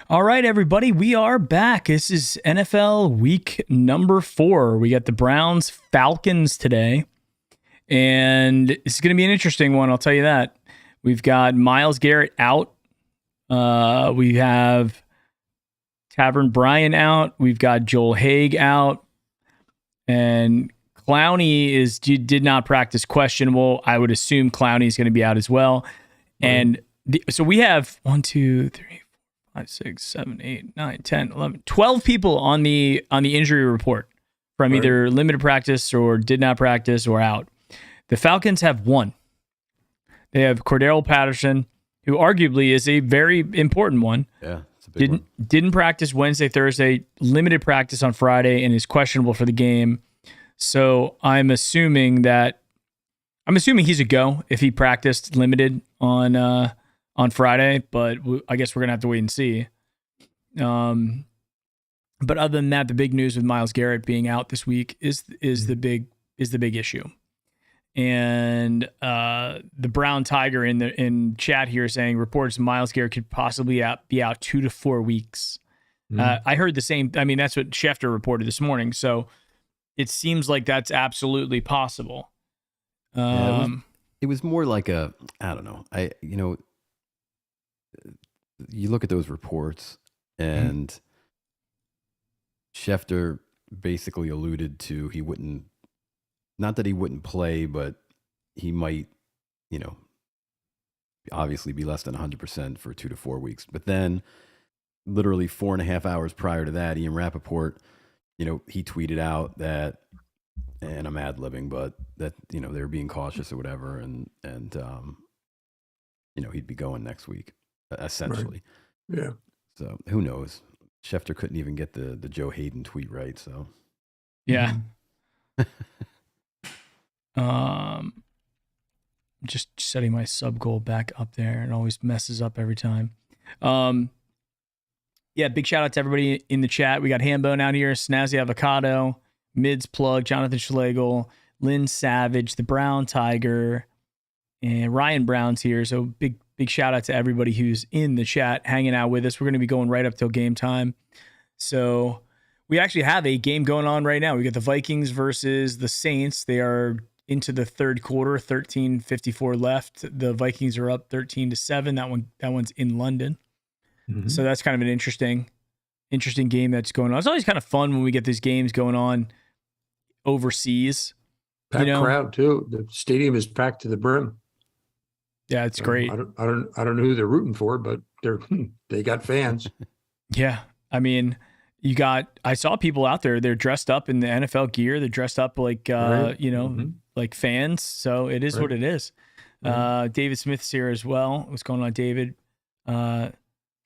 All right, everybody, we are back. This is NFL week number 4. We got the Browns Falcons today, and it's going to be an interesting one, I'll tell you that. We've got Myles Garrett out. We have Tavern Bryan out. We've got Joel Haig out. And Clowney did not practice, questionable. I would assume Clowney is going to be out as well. Right. And so we have 1, 2, 3, 5, 6, 7, 8, 9, 10, 11, 12 people on the injury report from either limited practice or did not practice or out. The Falcons have 1. They have Cordero Patterson, who arguably is a very important one. Yeah, it's a big one. Didn't practice Wednesday, Thursday, limited practice on Friday, and is questionable for the game. So I'm assuming he's a go if he practiced limited on Friday, but I guess we're gonna have to wait and see. But other than that, the big news with Myles Garrett being out this week is the big issue. And the Brown Tiger in chat here saying reports Myles Garrett could possibly be out 2 to 4 weeks. I heard the same. I mean, that's what Schefter reported this morning. So it seems like that's absolutely possible. It was more like I don't know. You look at those reports, and Schefter basically alluded to he wouldn't. Not that he wouldn't play, but he might, obviously be less than 100% for 2 to 4 weeks. But then literally 4.5 hours prior to that, Ian Rappaport, he tweeted out that, and I'm ad-libbing, but that, they were being cautious or whatever. And he'd be going next week, essentially. Right. Yeah. So who knows? Schefter couldn't even get the Joe Hayden tweet right. So, yeah. Just setting my sub goal back up there. It always messes up every time. Yeah, big shout out to everybody in the chat. We got Hambone out here, Snazzy Avocado, Mids Plug, Jonathan Schlegel, Lynn Savage, the Brown Tiger, and Ryan Brown's here. So big shout out to everybody who's in the chat hanging out with us. We're going to be going right up till game time. So we actually have a game going on right now. We got the Vikings versus the Saints. They are into the third quarter, 13:54 left. The Vikings are up 13-7. That one's in London. Mm-hmm. So that's kind of an interesting game that's going on. It's always kind of fun when we get these games going on overseas. Packed crowd too. The stadium is packed to the brim. Yeah, it's great. I don't know who they're rooting for, but they got fans. Yeah, I mean, I saw people out there. They're dressed up in the NFL gear. They're dressed up like like fans. So it is what it is. David Smith's here as well. What's going on, David?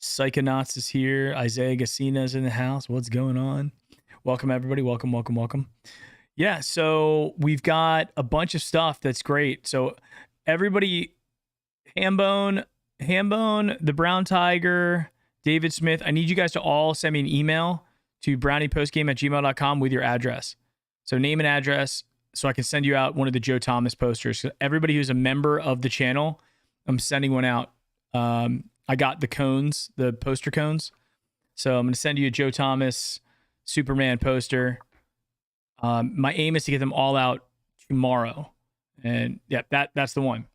Psychonauts is here. Isaiah Gassina's in the house. What's going on? Welcome, everybody. Welcome. Yeah, so we've got a bunch of stuff that's great. So everybody, Hambone, the Brown Tiger, David Smith, I need you guys to all send me an email to browniepostgame@gmail.com with your address. So name and address so I can send you out one of the Joe Thomas posters. So everybody who's a member of the channel, I'm sending one out. I got the cones, the poster cones. So I'm going to send you a Joe Thomas Superman poster. My aim is to get them all out tomorrow. And yeah, that's the one.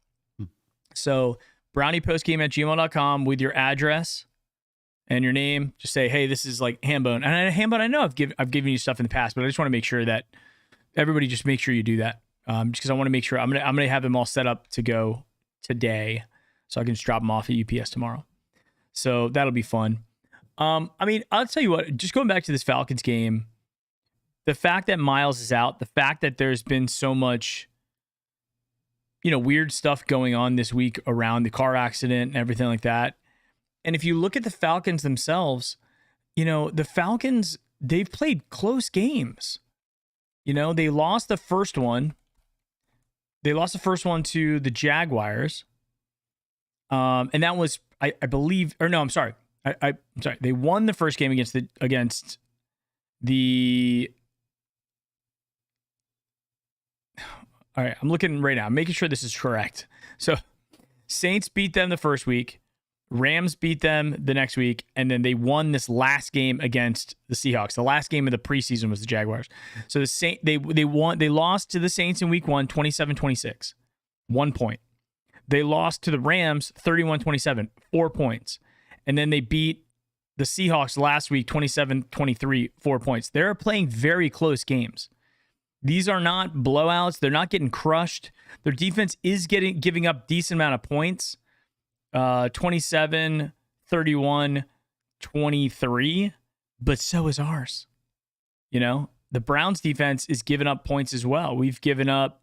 So browniepostgame@gmail.com with your address and your name. Just say, hey, this is like Hambone. And Hambone, I know I've given you stuff in the past, but I just want to make sure that everybody just make sure you do that. Just because I want to make sure I'm gonna have them all set up to go today, so I can just drop them off at UPS tomorrow. So that'll be fun. I mean, I'll tell you what. Just going back to this Falcons game, the fact that Myles is out, the fact that there's been so much, weird stuff going on this week around the car accident and everything like that. And if you look at the Falcons themselves, the Falcons, they've played close games. They lost the first one. They lost the first one to the Jaguars. And that was, I believe, or no, I'm sorry. I'm sorry. They won the first game against the all right, I'm looking right now. I'm making sure this is correct. So Saints beat them the first week. Rams beat them the next week, and then they won this last game against the Seahawks. The last game of the preseason was the Jaguars. So they lost to the Saints in week 1, 27-26, 1 point. They lost to the Rams 31-27, 4 points. And then they beat the Seahawks last week 27-23, 4 points. They're playing very close games. These are not blowouts. They're not getting crushed. Their defense is giving up decent amount of points. 27, 31, 23, but so is ours. You know, the Browns defense is giving up points as well. We've given up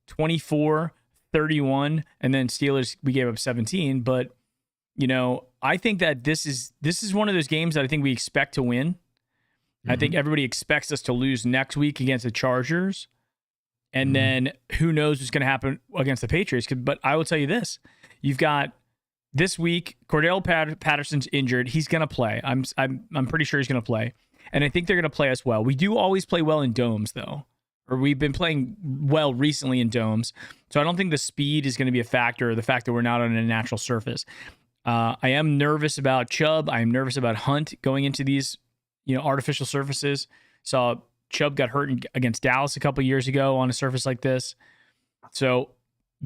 24, 31, and then Steelers, we gave up 17. But, you know, I think that this is one of those games that I think we expect to win. I think everybody expects us to lose next week against the Chargers. And then who knows what's going to happen against the Patriots. But I will tell you this. You've got this week, Cordell Patterson's injured. He's going to play. I'm pretty sure he's going to play. And I think they're going to play us well. We do always play well in domes, though. Or we've been playing well recently in domes. So I don't think the speed is going to be a factor, or the fact that we're not on a natural surface. I am nervous about Chubb. I am nervous about Hunt going into these, you know, artificial surfaces. Saw Chubb got hurt against Dallas a couple years ago on a surface like this. So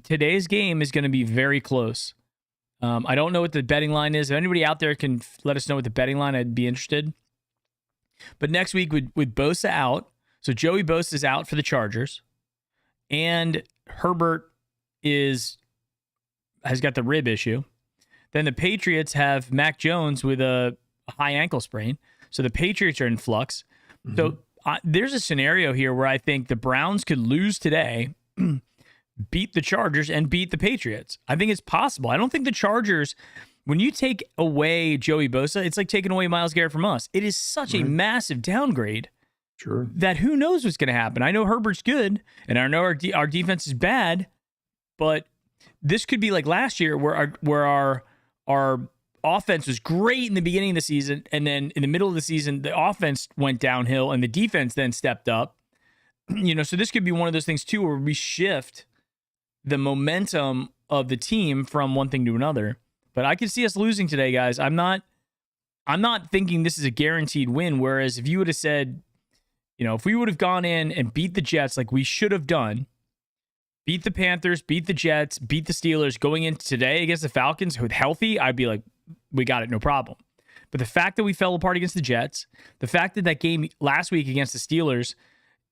today's game is going to be very close. I don't know what the betting line is. If anybody out there can let us know what the betting line, I'd be interested. But next week with Bosa out, so Joey Bosa is out for the Chargers, and Herbert has got the rib issue. Then the Patriots have Mac Jones with a high ankle sprain. So the Patriots are in flux. So there's a scenario here where I think the Browns could lose today, beat the Chargers, and beat the Patriots. I think it's possible. I don't think the Chargers, when you take away Joey Bosa, it's like taking away Myles Garrett from us. It is such a massive downgrade that who knows what's going to happen. I know Herbert's good, and I know our defense is bad, but this could be like last year where our offense was great in the beginning of the season, and then in the middle of the season, the offense went downhill, and the defense then stepped up. You know, so this could be one of those things too, where we shift the momentum of the team from one thing to another. But I could see us losing today, guys. I'm not thinking this is a guaranteed win. Whereas if you would have said, you know, if we would have gone in and beat the Jets like we should have done, beat the Panthers, beat the Jets, beat the Steelers going into today against the Falcons with healthy, I'd be like, we got it, no problem. But the fact that we fell apart against the Jets, the fact that game last week against the Steelers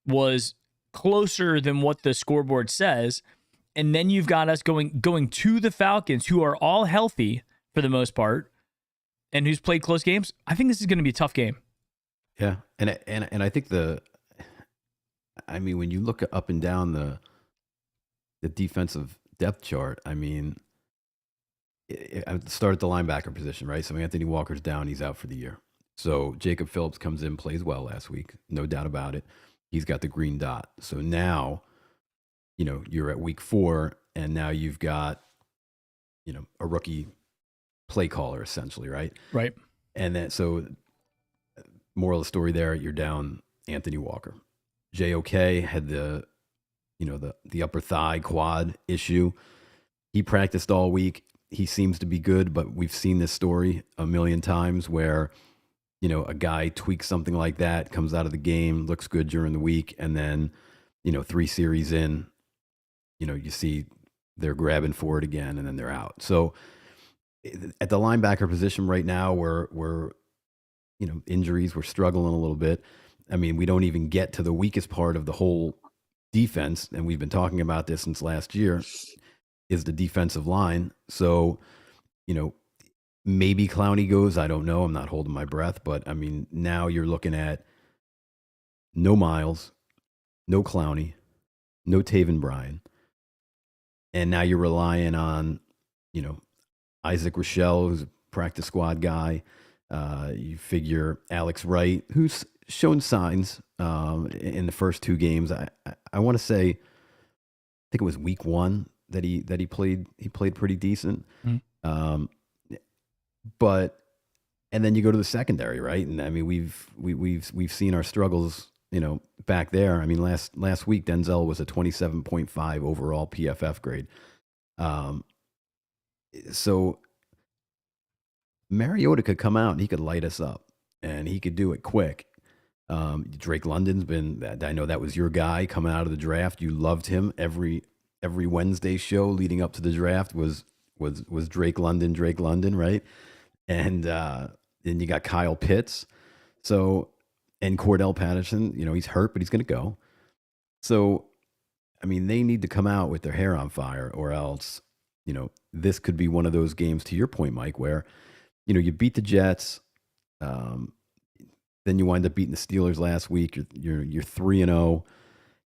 was closer than what the scoreboard says, and then you've got us going to the Falcons, who are all healthy for the most part, and who's played close games. I think this is going to be a tough game. Yeah, and I think when you look up and down the defensive depth chart, I mean, I start at the linebacker position, right? So Anthony Walker's down; he's out for the year. So Jacob Phillips comes in, plays well last week, no doubt about it. He's got the green dot. So now, you know, you're at week 4, and now you've got, you know, a rookie play caller essentially, right? Right. And then, so moral of the story there, you're down Anthony Walker. JOK had the upper thigh quad issue. He practiced all week. He seems to be good, but we've seen this story a million times where, you know, a guy tweaks something like that, comes out of the game, looks good during the week, and then, you know, 3 series in, you know, you see they're grabbing for it again, and then they're out. So at the linebacker position right now, we're you know, injuries, we're struggling a little bit. I mean, we don't even get to the weakest part of the whole defense, and we've been talking about this since last year, is the defensive line. So, you know, maybe Clowney goes. I don't know. I'm not holding my breath. But, I mean, now you're looking at no Myles, no Clowney, no Taven Bryan. And now you're relying on, you know, Isaac Rochelle, who's a practice squad guy. You figure Alex Wright, who's shown signs in the first 2 games. I want to say, I think it was week 1 that he played. He played pretty decent. But and then you go to the secondary, right? And I mean, we've seen our struggles, you know, back there. I mean, last week Denzel was a 27.5 overall PFF grade. So Mariota could come out and he could light us up, and he could do it quick. Drake London's been, I know that was your guy coming out of the draft. You loved him. Every Wednesday show leading up to the draft was Drake London, right? And then you got Kyle Pitts. So, and Cordell Patterson, he's hurt, but he's going to go. So, I mean, they need to come out with their hair on fire, or else, this could be one of those games, to your point, Mike, where, you beat the Jets, then you wind up beating the Steelers last week. You're 3-0,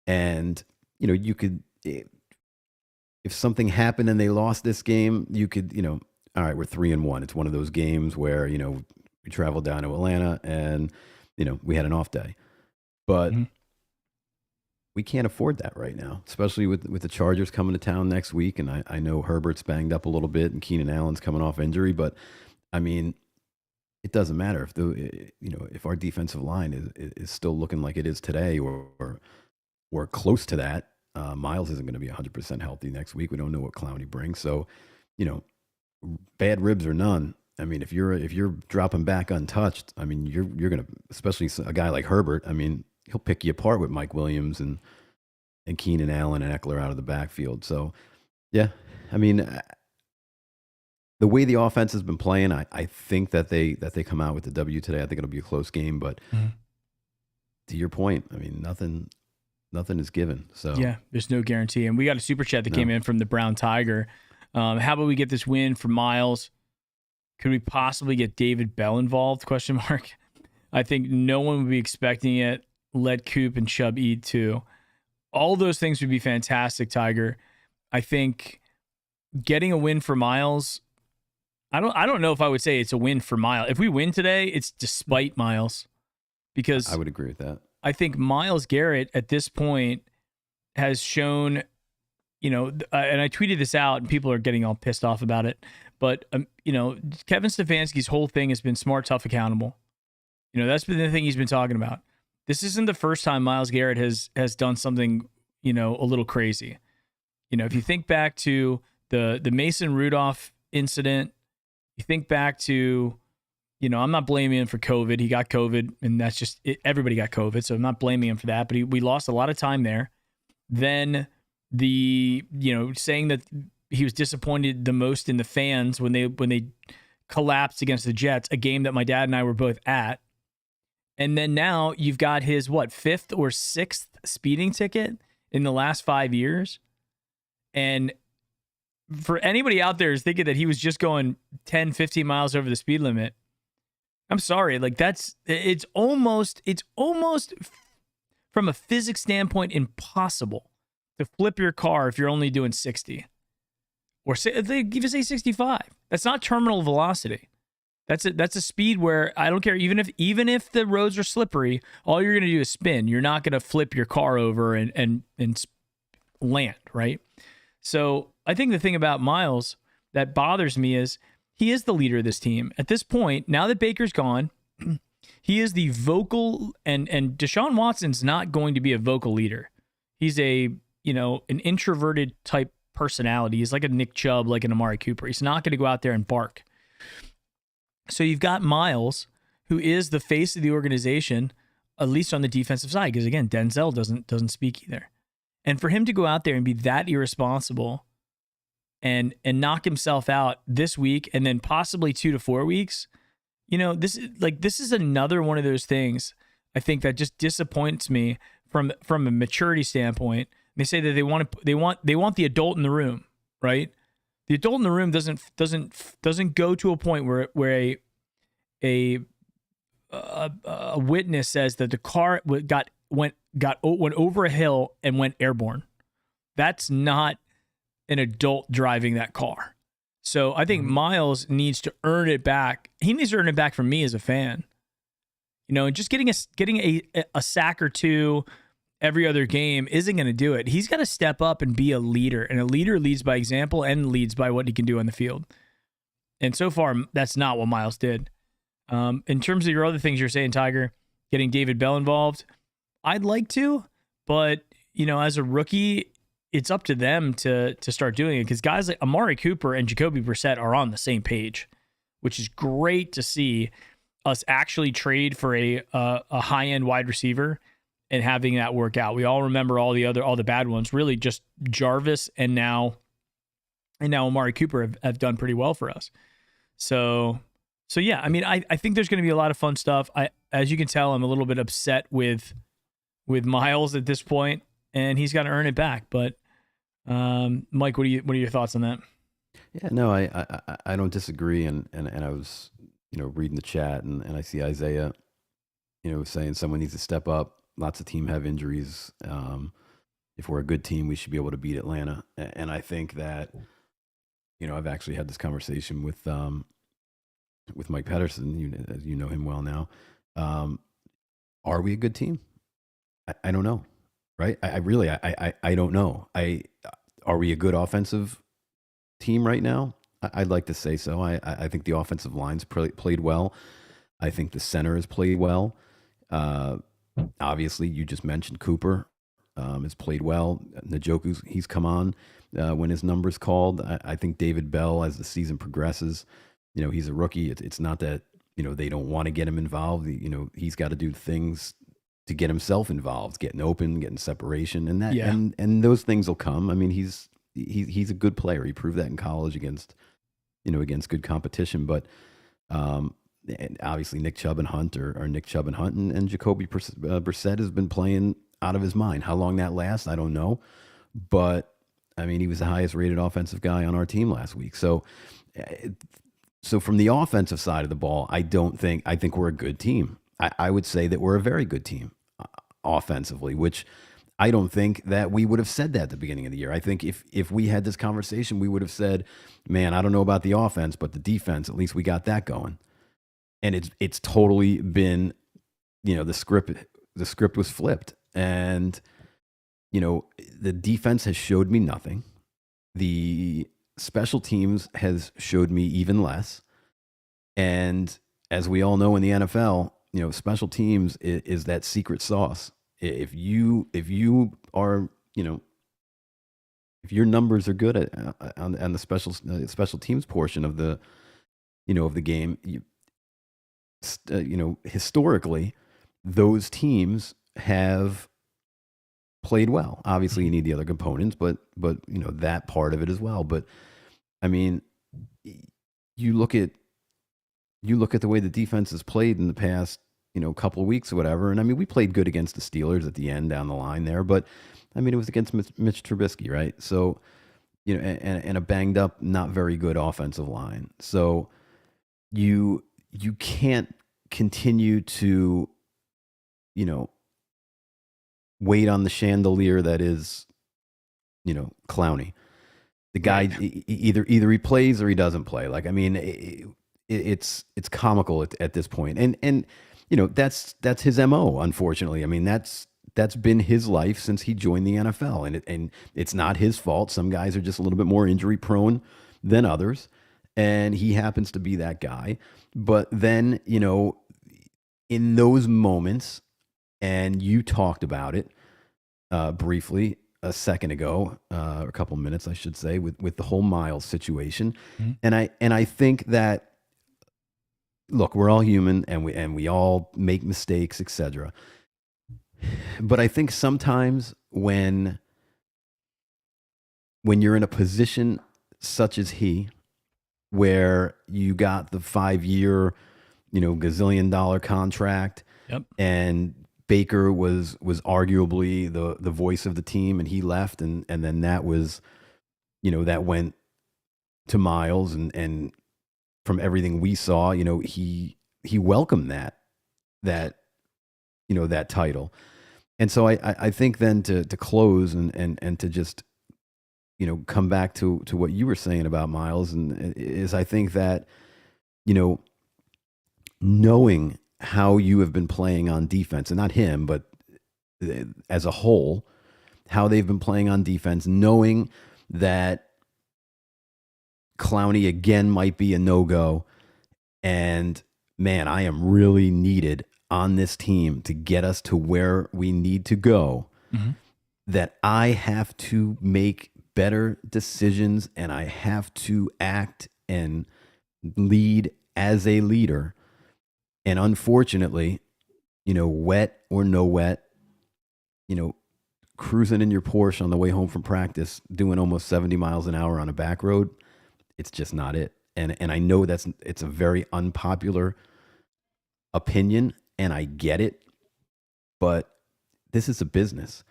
and you could, if something happened and they lost this game, you could, all right, we're 3-1. It's one of those games where we traveled down to Atlanta and we had an off day, but we can't afford that right now, especially with the Chargers coming to town next week. And I know Herbert's banged up a little bit and Keenan Allen's coming off injury, but I mean, it doesn't matter if our defensive line is still looking like it is today or close to that. Myles isn't going to be 100% healthy next week. We don't know what Clowney brings. So, bad ribs or none. I mean, if you're dropping back untouched, I mean, you're going to, especially a guy like Herbert, I mean, he'll pick you apart with Mike Williams and Keenan Allen and Eckler out of the backfield. So, yeah, I mean, the way the offense has been playing, I think that they come out with the W today. I think it'll be a close game, but to your point, I mean, nothing is given. So yeah, there's no guarantee. And we got a super chat that came in from the Brown Tiger. How about we get this win for Myles? Could we possibly get David Bell involved? ? I think no one would be expecting it. Let Coop and Chubb eat too. All those things would be fantastic, Tiger. I think getting a win for Myles, I don't know if I would say it's a win for Myles. If we win today, it's despite Myles, because I would agree with that. I think Myles Garrett at this point has shown, and I tweeted this out and people are getting all pissed off about it, but Kevin Stefanski's whole thing has been smart, tough, accountable. That's been the thing he's been talking about. This isn't the first time Myles Garrett has done something, a little crazy. If you think back to the Mason Rudolph incident, you think back to, I'm not blaming him for COVID. He got COVID, and that's just it. Everybody got COVID, so I'm not blaming him for that. But we lost a lot of time there. Then saying that he was disappointed the most in the fans when they collapsed against the Jets, a game that my dad and I were both at. And then now you've got his, 5th or 6th speeding ticket in the last 5 years. And for anybody out there who's thinking that he was just going 10, 15 miles over the speed limit, I'm sorry. Like it's almost from a physics standpoint impossible to flip your car if you're only doing 60. Or they even say 65. That's not terminal velocity. That's a speed where I don't care. Even if the roads are slippery, all you're going to do is spin. You're not going to flip your car over and land, right? So I think the thing about Myles that bothers me is he is the leader of this team. At this point, now that Baker's gone, he is the vocal, and Deshaun Watson's not going to be a vocal leader. He's an introverted type personality. He's like a Nick Chubb, like an Amari Cooper. He's not going to go out there and bark. So you've got Myles, who is the face of the organization, at least on the defensive side, because again, Denzel doesn't speak either. And for him to go out there and be that irresponsible and knock himself out this week and then possibly 2 to 4 weeks, this is another one of those things I think that just disappoints me from a maturity standpoint. They say that they want the adult in the room, right? The adult in the room doesn't go to a point where a witness says that the car went over a hill and went airborne. That's not an adult driving that car. So I think Myles needs to earn it back. He needs to earn it back from me as a fan. Just getting a sack or two every other game isn't going to do it. He's got to step up and be a leader, and a leader leads by example and leads by what he can do on the field. And so far, that's not what Myles did. In terms of your other things you're saying, Tiger, getting David Bell involved, I'd like to, but as a rookie, it's up to them to start doing it, because guys like Amari Cooper and Jacoby Brissett are on the same page. which is great to see us actually trade for a high-end wide receiver and having that work out. We all remember all the bad ones. Really, just Jarvis and now Amari Cooper have done pretty well for us. So yeah, I mean, I think there's going to be a lot of fun stuff. As you can tell, I'm a little bit upset with Myles at this point, and he's got to earn it back. But Mike, what are your thoughts on that? Yeah, no, I don't disagree, and I was reading the chat, and I see Isaiah saying someone needs to step up. Lots of teams have injuries. If we're a good team, we should be able to beat Atlanta. And I think that I've actually had this conversation with Mike Pedersen. As you know him well now. Are we a good team? I don't know, right? I really don't know. Are we a good offensive team right now? I'd like to say so. I think the offensive line's played well. I think the center has played well. Obviously, you just mentioned Cooper has played well. Njoku's he's come on when his number's called. I think David Bell, as the season progresses, he's a rookie. It's not that they don't want to get him involved. He's got to do things to get himself involved, getting open, getting separation, and that and those things will come. I mean, he's a good player. He proved that in college against good competition. But and obviously Nick Chubb and Hunt are Nick Chubb and Hunt, and Jacoby Brissett has been playing out of his mind. How long that lasts, I don't know. But I mean, he was the highest rated offensive guy on our team last week. So from the offensive side of the ball, I think we're a good team. I would say that we're a very good team offensively, which I don't think that we would have said that at the beginning of the year. I think if we had this conversation, we would have said, man, I don't know about the offense, but the defense, at least we got that going. And it's totally been, the script was flipped. And, the defense has showed me nothing. The special teams has showed me even less. And as we all know in the NFL, special teams is that secret sauce. If you are, if your numbers are good on the special teams portion of the, of the game, historically, those teams have played well. Obviously, you need the other components, but that part of it as well. But I mean, you look at the way the defense has played in the past, couple of weeks or whatever. And I mean, we played good against the Steelers at the end down the line there, but I mean, it was against Mitch Trubisky, right? So, and a banged up, not very good offensive line. So you can't continue to, wait on the chandelier that is, Clowney. The guy either he plays or he doesn't play. Like, I mean, it's comical at this point. And that's his MO, unfortunately. I mean, that's been his life since he joined the NFL, and it's not his fault. Some guys are just a little bit more injury prone than others, and he happens to be that guy. But then, in those moments, and you talked about it briefly a second ago, a couple minutes, I should say, with the whole Myles situation. Mm-hmm. And I think that, look, we're all human, and we all make mistakes, etc. But I think sometimes when you're in a position such as he, where you got the 5-year, gazillion-dollar contract, yep, and Baker was arguably the voice of the team, and he left, and then that was, that went to Myles, and from everything we saw, he welcomed that title. And so I think then to close and to just, come back to what you were saying about Myles, and is I think that, knowing how you have been playing on defense, and not him, but as a whole, how they've been playing on defense, knowing that Clowney again might be a no-go, and man, I am really needed on this team to get us to where we need to go, mm-hmm, that I have to make better decisions, and I have to act and lead as a leader. And unfortunately, wet or no wet, cruising in your Porsche on the way home from practice, doing almost 70 miles an hour on a back road, it's just not it. And I know it's a very unpopular opinion, and I get it, but this is a business.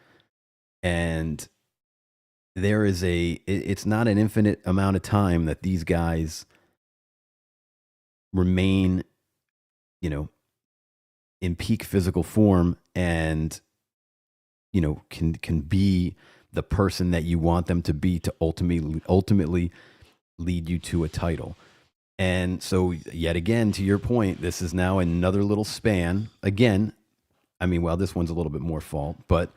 And it's not an infinite amount of time that these guys remain, in peak physical form and, can be the person that you want them to be to ultimately lead you to a title. And so yet again, to your point, this is now another little span. Again, this one's a little bit more fault, but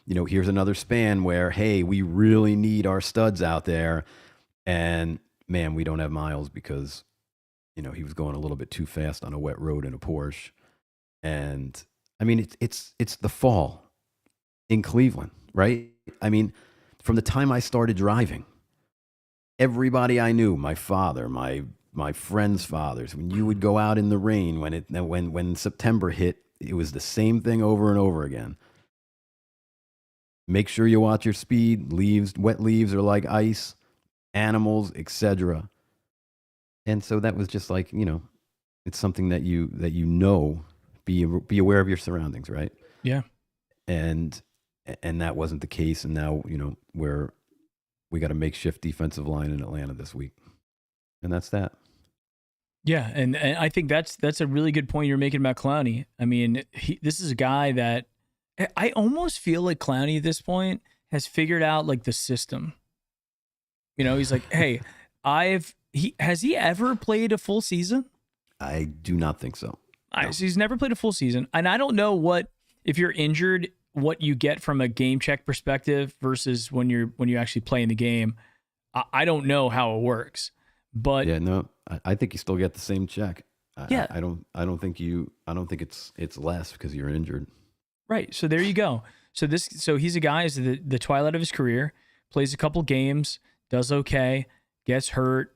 here's another span where, hey, we really need our studs out there. And man, we don't have Myles because, he was going a little bit too fast on a wet road in a Porsche. And it's the fall in Cleveland, right? From the time I started driving, everybody I knew, my father, my friends' fathers, when you would go out in the rain, when September hit, it was the same thing over and over again. Make sure you watch your speed. Wet leaves are like ice, animals, etc. And so that was just like, it's something that be aware of your surroundings, right? Yeah. And that wasn't the case. And now, we got a makeshift defensive line in Atlanta this week. And that's that. Yeah, and I think that's a really good point you're making about Clowney. This is a guy that I almost feel like Clowney at this point has figured out like the system. He's like, hey, has he ever played a full season? I do not think so. No. So he's never played a full season, and I don't know if you're injured, what you get from a game check perspective versus when you actually play in the game. I don't know how it works, but yeah, no, I think you still get the same check. Yeah, I don't think it's less because you're injured. Right. So there you go. So he's a guy who's the twilight of his career, plays a couple games, does okay, gets hurt,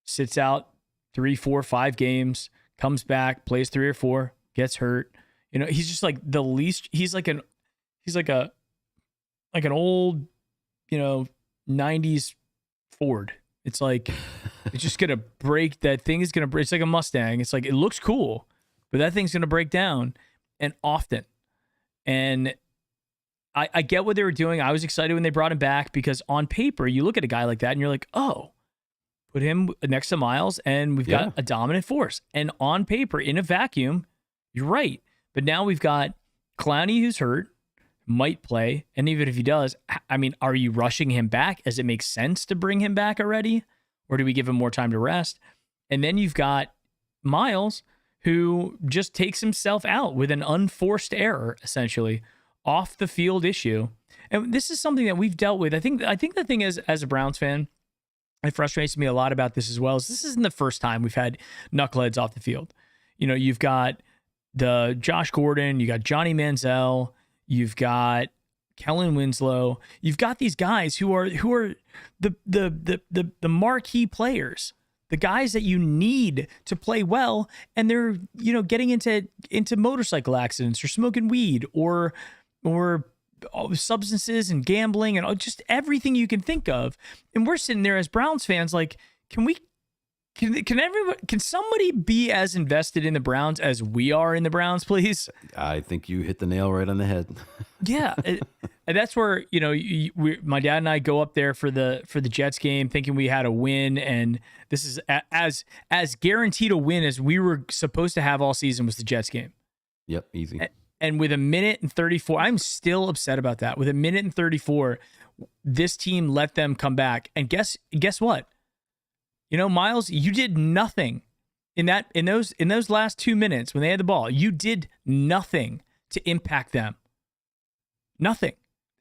sits out 3, 4, 5 games, comes back, plays 3 or 4, gets hurt. He's just like the least. He's like an old, 90s Ford. It's like it's just gonna break. That thing is gonna break. It's like a Mustang. It's like it looks cool, but that thing's gonna break down, and often. And I get what they were doing. I was excited when they brought him back because on paper, you look at a guy like that and you're like, oh, put him next to Myles and we've got a dominant force. And on paper, in a vacuum, you're right. But now we've got Clowney who's hurt, might play. And even if he does, are you rushing him back? Does it make sense to bring him back already? Or do we give him more time to rest? And then you've got Myles, who just takes himself out with an unforced error, essentially, off the field issue. And this is something that we've dealt with. I think the thing is, as a Browns fan, it frustrates me a lot about this as well, is this isn't the first time we've had knuckleheads off the field. You've got the Josh Gordon, you got Johnny Manziel, you've got Kellen Winslow, you've got these guys who are the marquee players. The guys that you need to play well, and they're getting into motorcycle accidents or smoking weed or substances and gambling and just everything you can think of. And we're sitting there as Browns fans, like, can somebody be as invested in the Browns as we are in the Browns, please? I think you hit the nail right on the head. Yeah. And that's where, my dad and I go up there for the Jets game thinking we had a win. And this is as guaranteed a win as we were supposed to have all season was the Jets game. Yep. Easy. And with 1:34, I'm still upset about that. With 1:34, this team let them come back. And guess what? Myles, you did nothing in those last 2 minutes when they had the ball. You did nothing to impact them. Nothing.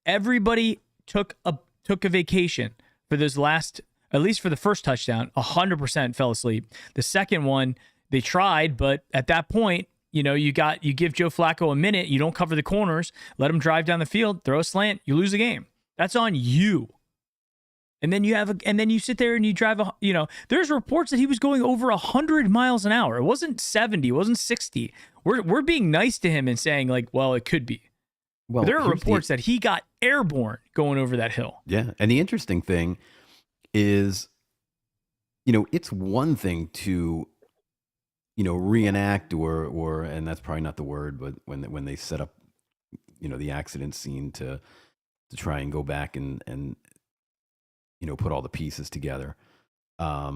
Everybody took a vacation for those last, at least for the first touchdown. 100% fell asleep. The second one, they tried, but at that point, you give Joe Flacco a minute. You don't cover the corners. Let him drive down the field, throw a slant. You lose the game. That's on you. And then you sit there and you drive there's reports that he was going over 100 miles an hour. It wasn't 70, it wasn't 60. We're being nice to him and saying like, well, it could be. Well, but there are reports that he got airborne going over that hill. Yeah. And the interesting thing is, it's one thing to, reenact or, and that's probably not the word, but when they set up, the accident scene to try and go back and put all the pieces together. I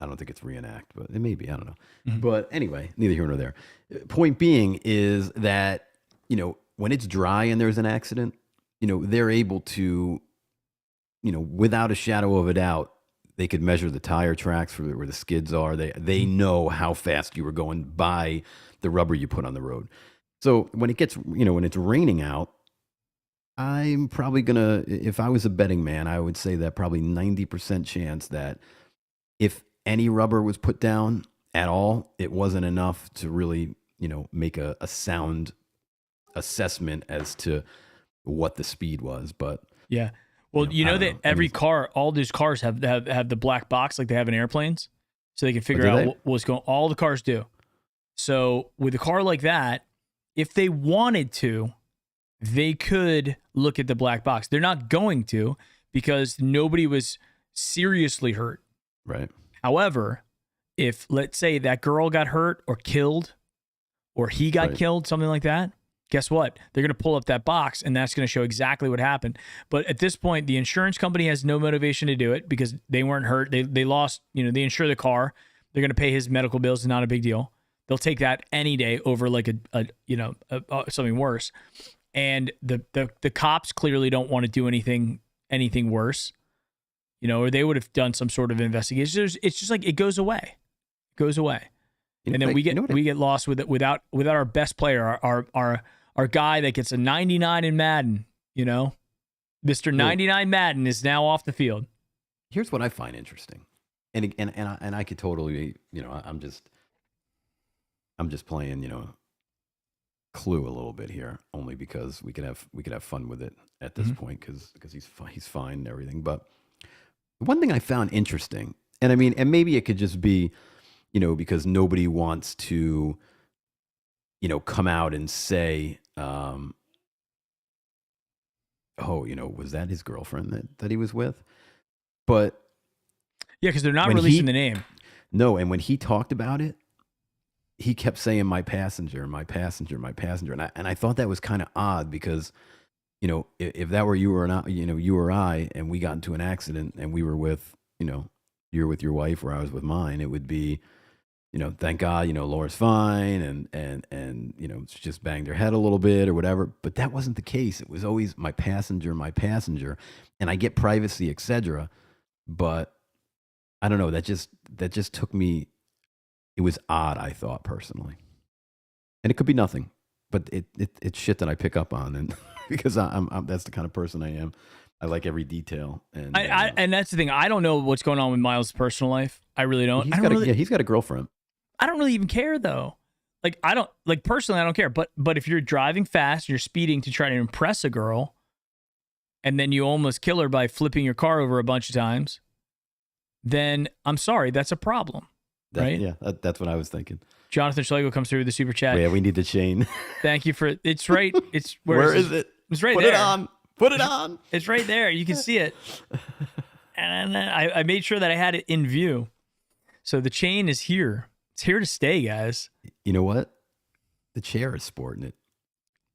don't think it's reenact, but it may be, I don't know. Mm-hmm. But anyway, neither here nor there. Point being is that, when it's dry and there's an accident, they're able to, without a shadow of a doubt, they could measure the tire tracks for where the skids are. They know how fast you were going by the rubber you put on the road. So when it gets, when it's raining out, I'm probably if I was a betting man, I would say that probably 90% chance that if any rubber was put down at all, it wasn't enough to really, make a sound assessment as to what the speed was. But yeah. Well, that every car, all these cars have the black box like they have in airplanes, so they can figure out what's going. All the cars do. So with a car like that, if they wanted to, they could look at the black box. They're not going to because nobody was seriously hurt. Right. However, if let's say that girl got hurt or killed, or he got killed, something like that. Guess what? They're going to pull up that box, and that's going to show exactly what happened. But at this point, the insurance company has no motivation to do it because they weren't hurt. They lost, they insure the car. They're going to pay his medical bills. It's not a big deal. They'll take that any day over like something worse. And the cops clearly don't want to do anything worse, or they would have done some sort of investigation. It's just like it goes away. And then we get lost without our best player, our guy that gets a 99 in Madden, Mr. 99 Madden is now off the field. Here's what I find interesting. And I could totally, I'm just playing, Clue a little bit here, only because we could have fun with it at this point because he's fine and everything. But one thing I found interesting, and maybe it could just be, because nobody wants to, come out and say, was that his girlfriend that he was with? But yeah, because they're not releasing the name. No, and when he talked about it, he kept saying my passenger, and I thought that was kind of odd because, if that were you or not, you or I, and we got into an accident and we were with, you're with your wife or I was with mine, it would be, thank God, Laura's fine and she just banged her head a little bit or whatever. But that wasn't the case. It was always my passenger, and I get privacy, etc. But I don't know. That just took me. It was odd, I thought personally, and it could be nothing, but it's shit that I pick up on, and because I'm that's the kind of person I am. I like every detail, and and that's the thing. I don't know what's going on with Myles' personal life. I really don't. He's got a girlfriend. I don't really even care though. Personally, I don't care. But if you're driving fast, you're speeding to try to impress a girl, and then you almost kill her by flipping your car over a bunch of times, then I'm sorry, that's a problem. Right? Yeah, that's what I was thinking. Jonathan Schlegel comes through with the super chat. Yeah, we need the chain. Thank you for it's right. It's where is it? It's right there. Put it on. It's right there. You can see it. And I made sure that I had it in view. So the chain is here. It's here to stay, guys. You know what? The chair is sporting it.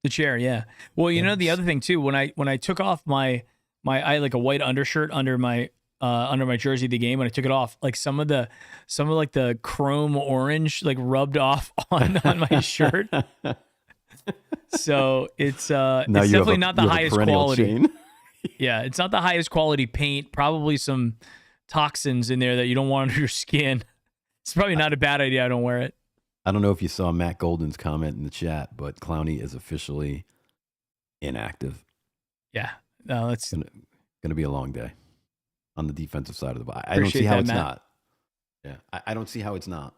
The chair, yeah. Well, the other thing too, when I took off my I had like a white undershirt under my jersey of the game, when I took it off, like some of the chrome orange like rubbed off on my shirt. So it's definitely not the highest quality. Yeah, it's not the highest quality paint. Probably some toxins in there that you don't want under your skin. It's probably not a bad idea. I don't wear it. I don't know if you saw Matt Golden's comment in the chat, but Clowney is officially inactive. Yeah, no, it's going to be a long day on the defensive side of the ball. I don't see how it's not. Yeah, I don't see how it's not.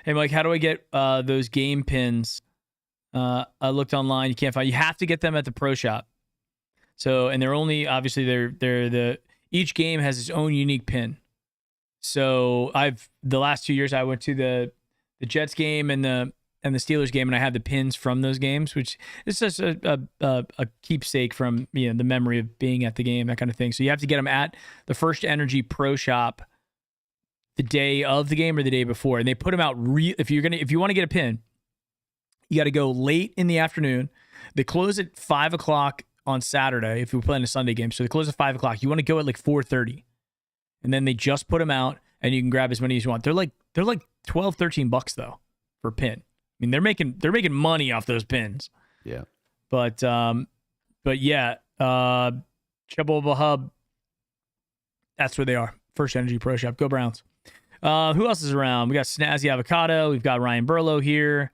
Hey, Mike, how do I get those game pins? I looked online. You can't find. You have to get them at the pro shop. So, and they're only obviously they're the each game has its own unique pin. So the last 2 years I went to the Jets game and the Steelers game, and I had the pins from those games, which is just a keepsake from the memory of being at the game, that kind of thing. So you have to get them at the First Energy Pro Shop the day of the game or the day before, and they put them out. If you want to get a pin, you got to go late in the afternoon. They close at 5:00 on Saturday if you're playing a Sunday game. So they close at 5:00. You want to go at like 4:30, and then they just put them out, and you can grab as many as you want. They're like $12, $13 though for a pin. I mean, they're making money off those pins. Yeah. But yeah, Chubbable Hub. That's where they are. First Energy Pro Shop. Go Browns. Who else is around? We got Snazzy Avocado. We've got Ryan Burlow here.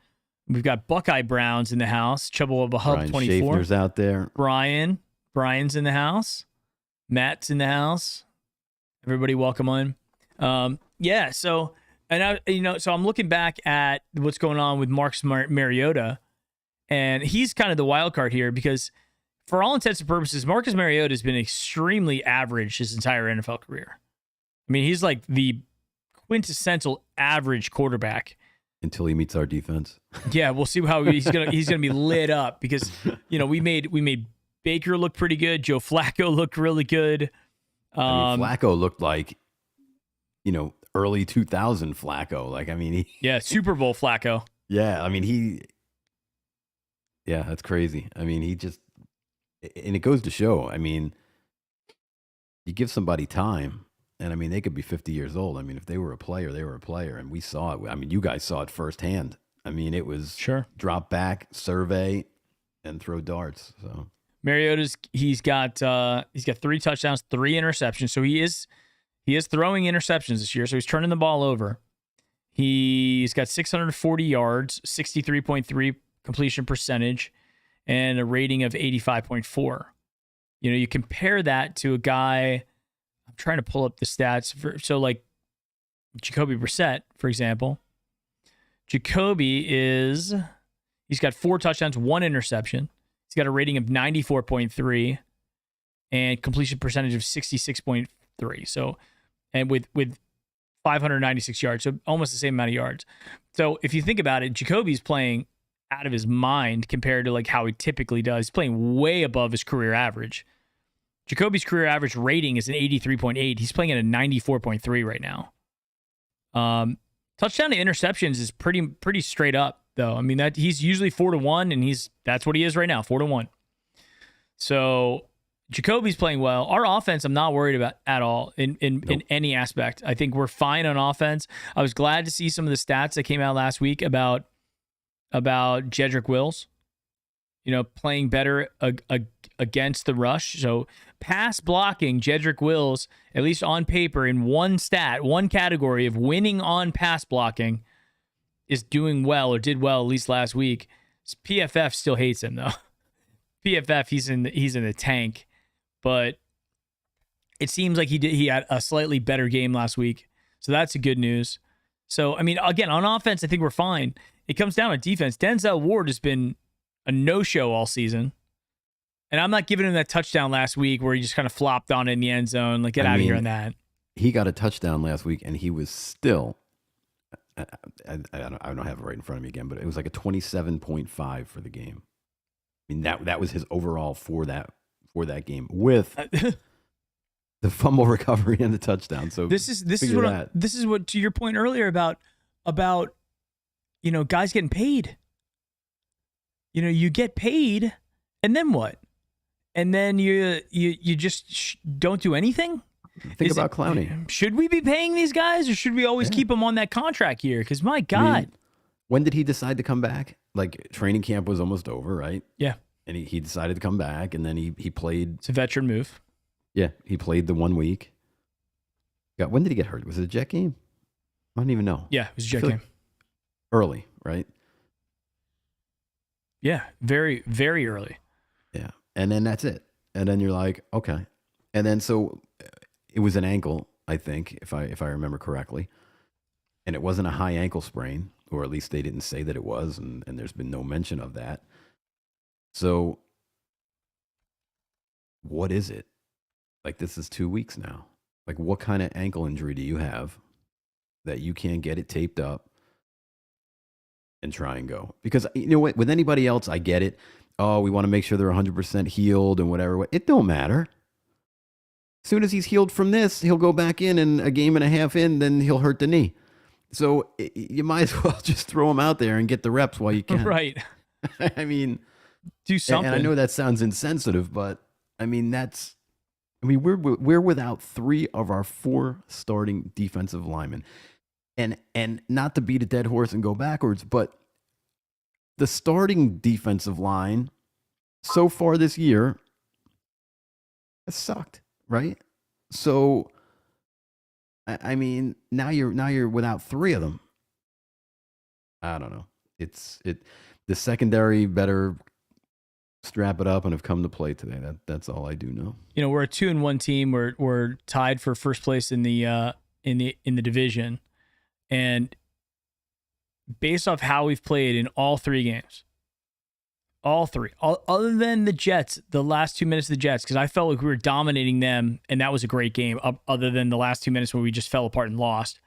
We've got Buckeye Browns in the house. Chubbable Hub Brian 24. Schaffner's out there. Brian's in the house. Matt's in the house. Everybody, welcome on. Yeah. So, so I'm looking back at what's going on with Marcus Mariota, and he's kind of the wild card here because, for all intents and purposes, Marcus Mariota has been extremely average his entire NFL career. I mean, he's like the quintessential average quarterback. Until he meets our defense. Yeah, we'll see how he's gonna be lit up because we made Baker look pretty good. Joe Flacco looked really good. Flacco looked like early 2000 Flacco. Like, I mean, Super Bowl Flacco. Yeah, I mean that's crazy. I mean, and it goes to show. I mean, you give somebody time. And I mean, they could be 50 years old. I mean, if they were a player, they were a player. And we saw it. I mean, you guys saw it firsthand. I mean, it was drop back, survey, and throw darts. So Mariota's he's got 3 touchdowns, 3 interceptions. So he is throwing interceptions this year. So he's turning the ball over. He's got 640 yards, 63.3 completion percentage, and a rating of 85.4. You compare that to a guy. I'm trying to pull up the stats. So like Jacoby Brissett, for example. Jacoby he's got 4 touchdowns, 1 interception. He's got a rating of 94.3 and completion percentage of 66.3. So, and with 596 yards, so almost the same amount of yards. So if you think about it, Jacoby's playing out of his mind compared to like how he typically does. He's playing way above his career average. Jacoby's career average rating is an 83.8. He's playing at a 94.3 right now. Touchdown to interceptions is pretty straight up though. I mean, that he's usually 4-1, and that's what he is right now, 4-1. So Jacoby's playing well. Our offense, I'm not worried about at all in any aspect. I think we're fine on offense. I was glad to see some of the stats that came out last week about Jedrick Wills. Playing better against the rush. So pass blocking, Jedrick Wills, at least on paper, in one category of winning on pass blocking, is doing well or did well at least last week. PFF still hates him though. PFF, he's in the tank, but it seems like he had a slightly better game last week. So that's a good news. So I mean, again, on offense, I think we're fine. It comes down to defense. Denzel Ward has been a no-show all season. And I'm not giving him that touchdown last week where he just kind of flopped on it in the end zone. Like, get out of here on that. He got a touchdown last week, and he was still, I don't have it right in front of me again, but it was like a 27.5 for the game. I mean, that was his overall for that game with the fumble recovery and the touchdown. So this is what to your point earlier about guys getting paid. You get paid, and then what? And then you just don't do anything? Think about Clowney. Should we be paying these guys, or should we always keep them on that contract here? Because my God. I mean, when did he decide to come back? Like, training camp was almost over, right? Yeah. And he decided to come back, and then he played. It's a veteran move. Yeah, he played the 1 week. When did he get hurt? Was it a Jet game? I don't even know. Yeah, it was a Jet game. Early, right? Yeah, very, very early. Yeah, and then that's it. And then you're like, okay. And then so it was an ankle, I think, if I remember correctly. And it wasn't a high ankle sprain, or at least they didn't say that it was, and there's been no mention of that. So what is it? Like, this is 2 weeks now. Like, what kind of ankle injury do you have that you can't get it taped up and try and go? Because, you know what, with anybody else, I get it. Oh, we want to make sure they're 100% healed and whatever. It don't matter. As soon as he's healed from this, he'll go back in, and a game and a half in, then he'll hurt the knee. So you might as well just throw him out there and get the reps while you can. Right. I mean, do something. And I know that sounds insensitive, but I mean, we're without 3 of our 4 starting defensive linemen. And not to beat a dead horse and go backwards, but the starting defensive line so far this year has sucked, right? So I mean, now you're without 3 of them. I don't know. The secondary better strap it up and have come to play today. That's all I do know. You know, we're a 2-1 team. We're tied for first place in the division, and based off how we've played in all 3 games, other than the Jets, the last 2 minutes of the Jets, because I felt like we were dominating them, and that was a great game. Other than the last 2 minutes where we just fell apart and lost,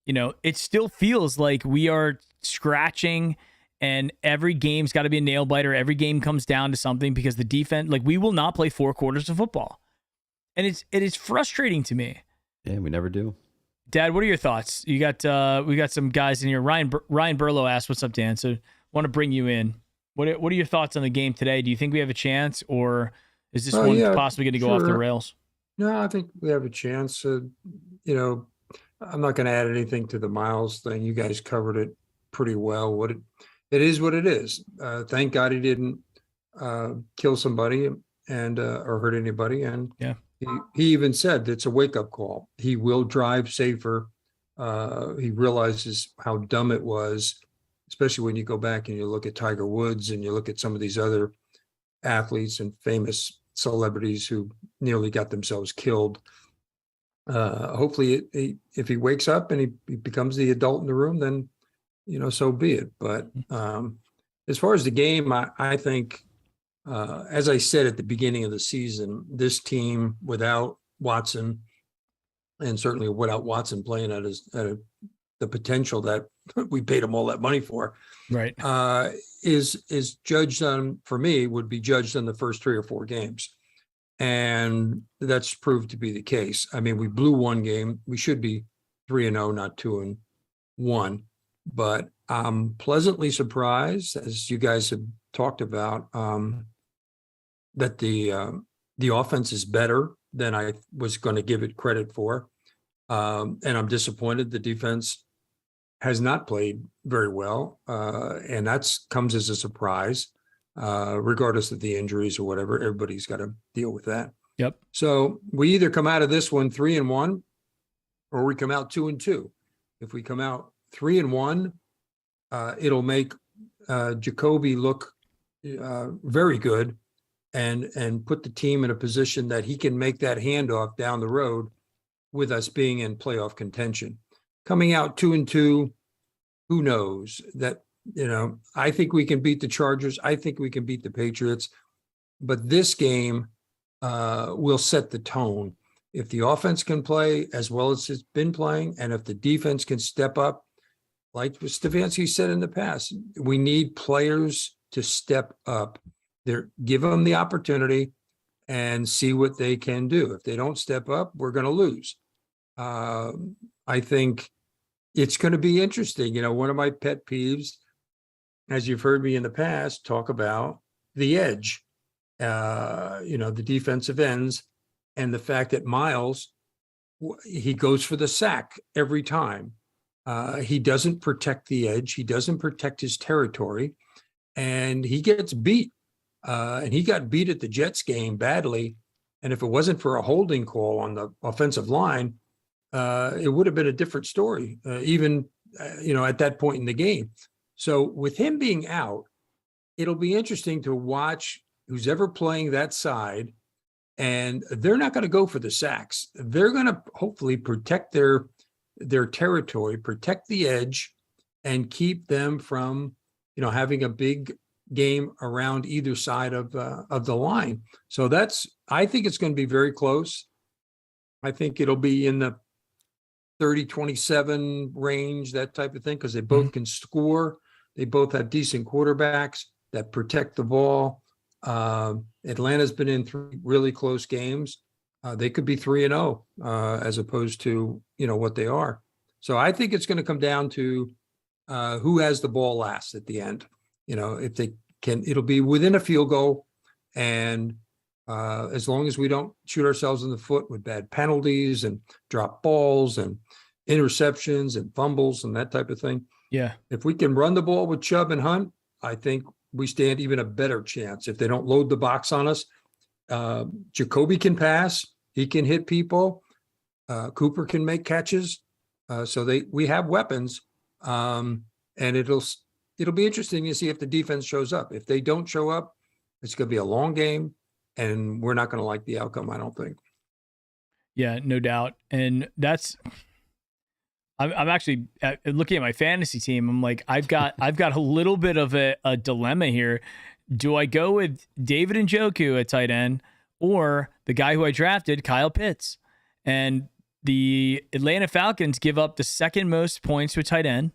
you know, it still feels like we are scratching. And every game's got to be a nail biter. Every game comes down to something because the defense, like, we will not play 4 quarters of football. And it is frustrating to me. Yeah, we never do. Dad, what are your thoughts? We got some guys in here. Ryan Burlow asked, "What's up, Dan?" So want to bring you in. What are your thoughts on the game today? Do you think we have a chance, or is this one possibly going to go off the rails? No, I think we have a chance. You know, I'm not going to add anything to the Myles thing. You guys covered it pretty well. It is what it is. Thank God he didn't kill somebody and or hurt anybody. And yeah, he even said it's a wake-up call. He will drive safer. He realizes how dumb it was, especially when you go back and you look at Tiger Woods and you look at some of these other athletes and famous celebrities who nearly got themselves killed. Hopefully, if he wakes up and he becomes the adult in the room, then, you know, so be it. But as far as the game, I think, as I said at the beginning of the season, this team without Watson, and certainly without Watson playing at the potential that we paid him all that money for, right, is judged on, for me, would be judged on the first 3 or 4 games. And that's proved to be the case. I mean, we blew 1 game. We should be 3-0, not 2-1. But I'm pleasantly surprised, as you guys have talked about, that the offense is better than I was going to give it credit for. And I'm disappointed the defense has not played very well. And that comes as a surprise, regardless of the injuries or whatever. Everybody's got to deal with that. Yep. So we either come out of this one 3-1, or we come out 2-2. If we come out 3-1, it'll make Jacoby look very good and put the team in a position that he can make that handoff down the road with us being in playoff contention. Coming out 2-2, who knows? That, you know, I think we can beat the Chargers. I think we can beat the Patriots. But this game will set the tone. If the offense can play as well as it's been playing, and if the defense can step up, like Stefanski said in the past, we need players to step up. Give them the opportunity and see what they can do. If they don't step up, we're going to lose. I think it's going to be interesting. You know, one of my pet peeves, as you've heard me in the past talk about, the edge, you know, the defensive ends, and the fact that Myles, he goes for the sack every time. He doesn't protect the edge. He doesn't protect his territory, and he gets beat. And he got beat at the Jets game badly. And if it wasn't for a holding call on the offensive line, it would have been a different story, even, you know, at that point in the game. So with him being out, it'll be interesting to watch who's ever playing that side. And they're not going to go for the sacks. They're going to hopefully protect their territory, protect the edge, and keep them from, you know, having a big game around either side of the line. So I think it's going to be very close. I think it'll be in the 30-27 range, that type of thing, because they both can score. They both have decent quarterbacks that protect the ball. Atlanta's been in 3 really close games. They could be 3-0 as opposed to, what they are. So I think it's going to come down to who has the ball last at the end. If they can, it'll be within a field goal. And as long as we don't shoot ourselves in the foot with bad penalties and drop balls and interceptions and fumbles and that type of thing. Yeah. If we can run the ball with Chubb and Hunt, I think we stand even a better chance. If they don't load the box on us, Jacoby can pass. He can hit people. Cooper can make catches. So we have weapons. And it'll be interesting to see if the defense shows up. If they don't show up, it's going to be a long game, and we're not going to like the outcome, I don't think. Yeah, no doubt. And I'm actually looking at my fantasy team. I'm like, I've got a little bit of a dilemma here. Do I go with David Njoku at tight end or the guy who I drafted, Kyle Pitts? And the Atlanta Falcons give up the second most points to a tight end,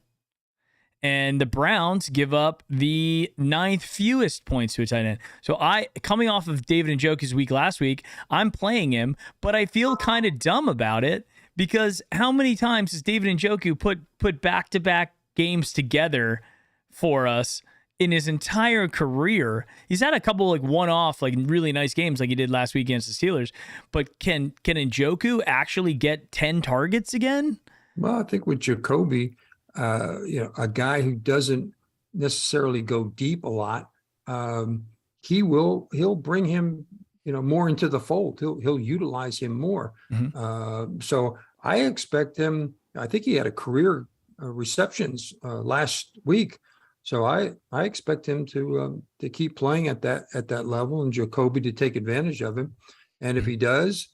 and the Browns give up the 9th fewest points to a tight end. So coming off of David Njoku's week last week, I'm playing him, but I feel kind of dumb about it because how many times has David Njoku put back-to-back games together for us in his entire career? He's had a couple like one-off, like really nice games like he did last week against the Steelers, but can Njoku actually get 10 targets again? Well, I think with Jacoby, a guy who doesn't necessarily go deep a lot, he'll bring him, more into the fold. He'll utilize him more. So I expect him. I think he had a career receptions last week. So I expect him to keep playing at that level, and Jacoby to take advantage of him. And if he does,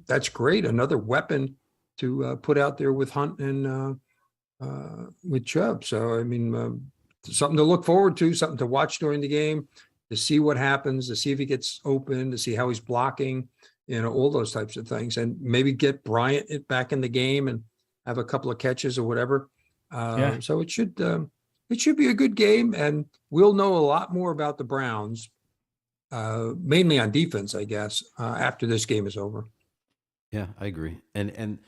that's great. Another weapon to put out there with Hunt and with Chubb. So, I mean, something to look forward to, something to watch during the game, to see what happens, to see if he gets open, to see how he's blocking, all those types of things, and maybe get Bryant back in the game and have a couple of catches or whatever. So it should be a good game, and we'll know a lot more about the Browns, mainly on defense, I guess, after this game is over. Yeah, I agree. And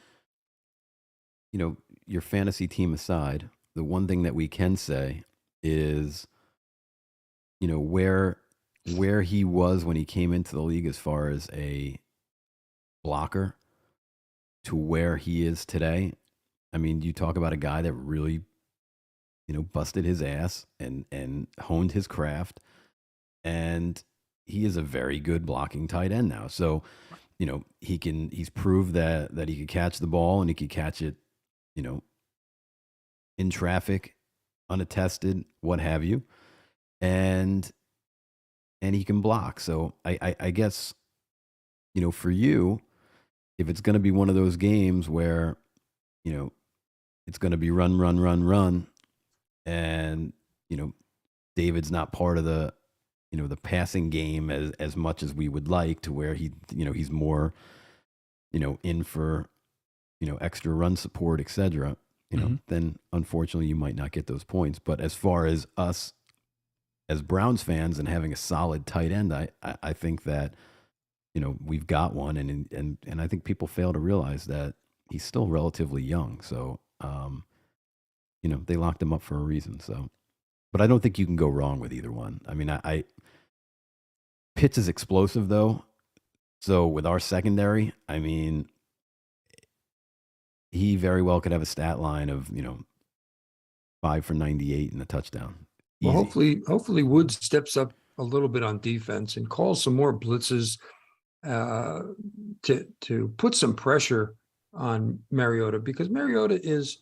your fantasy team aside, the one thing that we can say is, where he was when he came into the league as far as a blocker to where he is today. I mean, you talk about a guy that really, busted his ass and honed his craft, and he is a very good blocking tight end now. So, he's proved that he could catch the ball, and he could catch it, in traffic, unattested, what have you. And he can block. So I guess, for you, if it's going to be one of those games where, it's going to be run, and, David's not part of the, the passing game as much as we would like, to where he's more, in for, extra run support, etc., then unfortunately you might not get those points. But as far as us as Browns fans and having a solid tight end, I think that, we've got one, and I think people fail to realize that he's still relatively young. So, they locked him up for a reason. So, but I don't think you can go wrong with either one. I mean, Pitts is explosive though. So with our secondary, I mean, he very well could have a stat line of, 5 for 98 and a touchdown. Easy. Well, hopefully Woods steps up a little bit on defense and calls some more blitzes to put some pressure on Mariota, because Mariota is,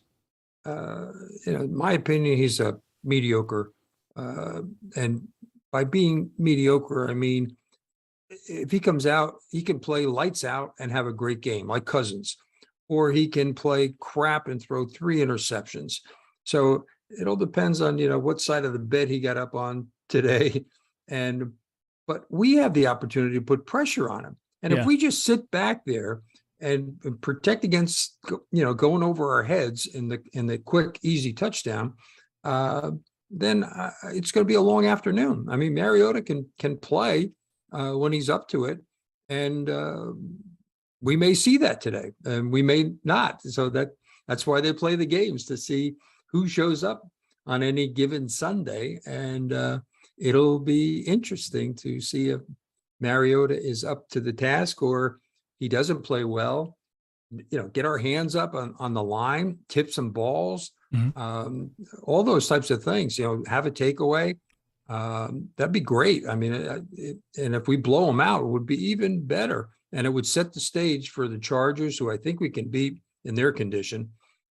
in my opinion, he's a mediocre. And by being mediocre, I mean, if he comes out, he can play lights out and have a great game like Cousins, or he can play crap and throw 3 interceptions. So it all depends on, what side of the bed he got up on today. But we have the opportunity to put pressure on him. And if Yeah. we just sit back there and protect against, going over our heads in the quick, easy touchdown, then it's going to be a long afternoon. I mean, Mariota can play when he's up to it, and we may see that today, and we may not. So that's why they play the games, to see who shows up on any given Sunday, and it'll be interesting to see if Mariota is up to the task or he doesn't play well. Get our hands up on the line, tip some balls, all those types of things. Have a takeaway. That'd be great. I mean, and if we blow them out, it would be even better, and it would set the stage for the Chargers, who I think we can beat in their condition,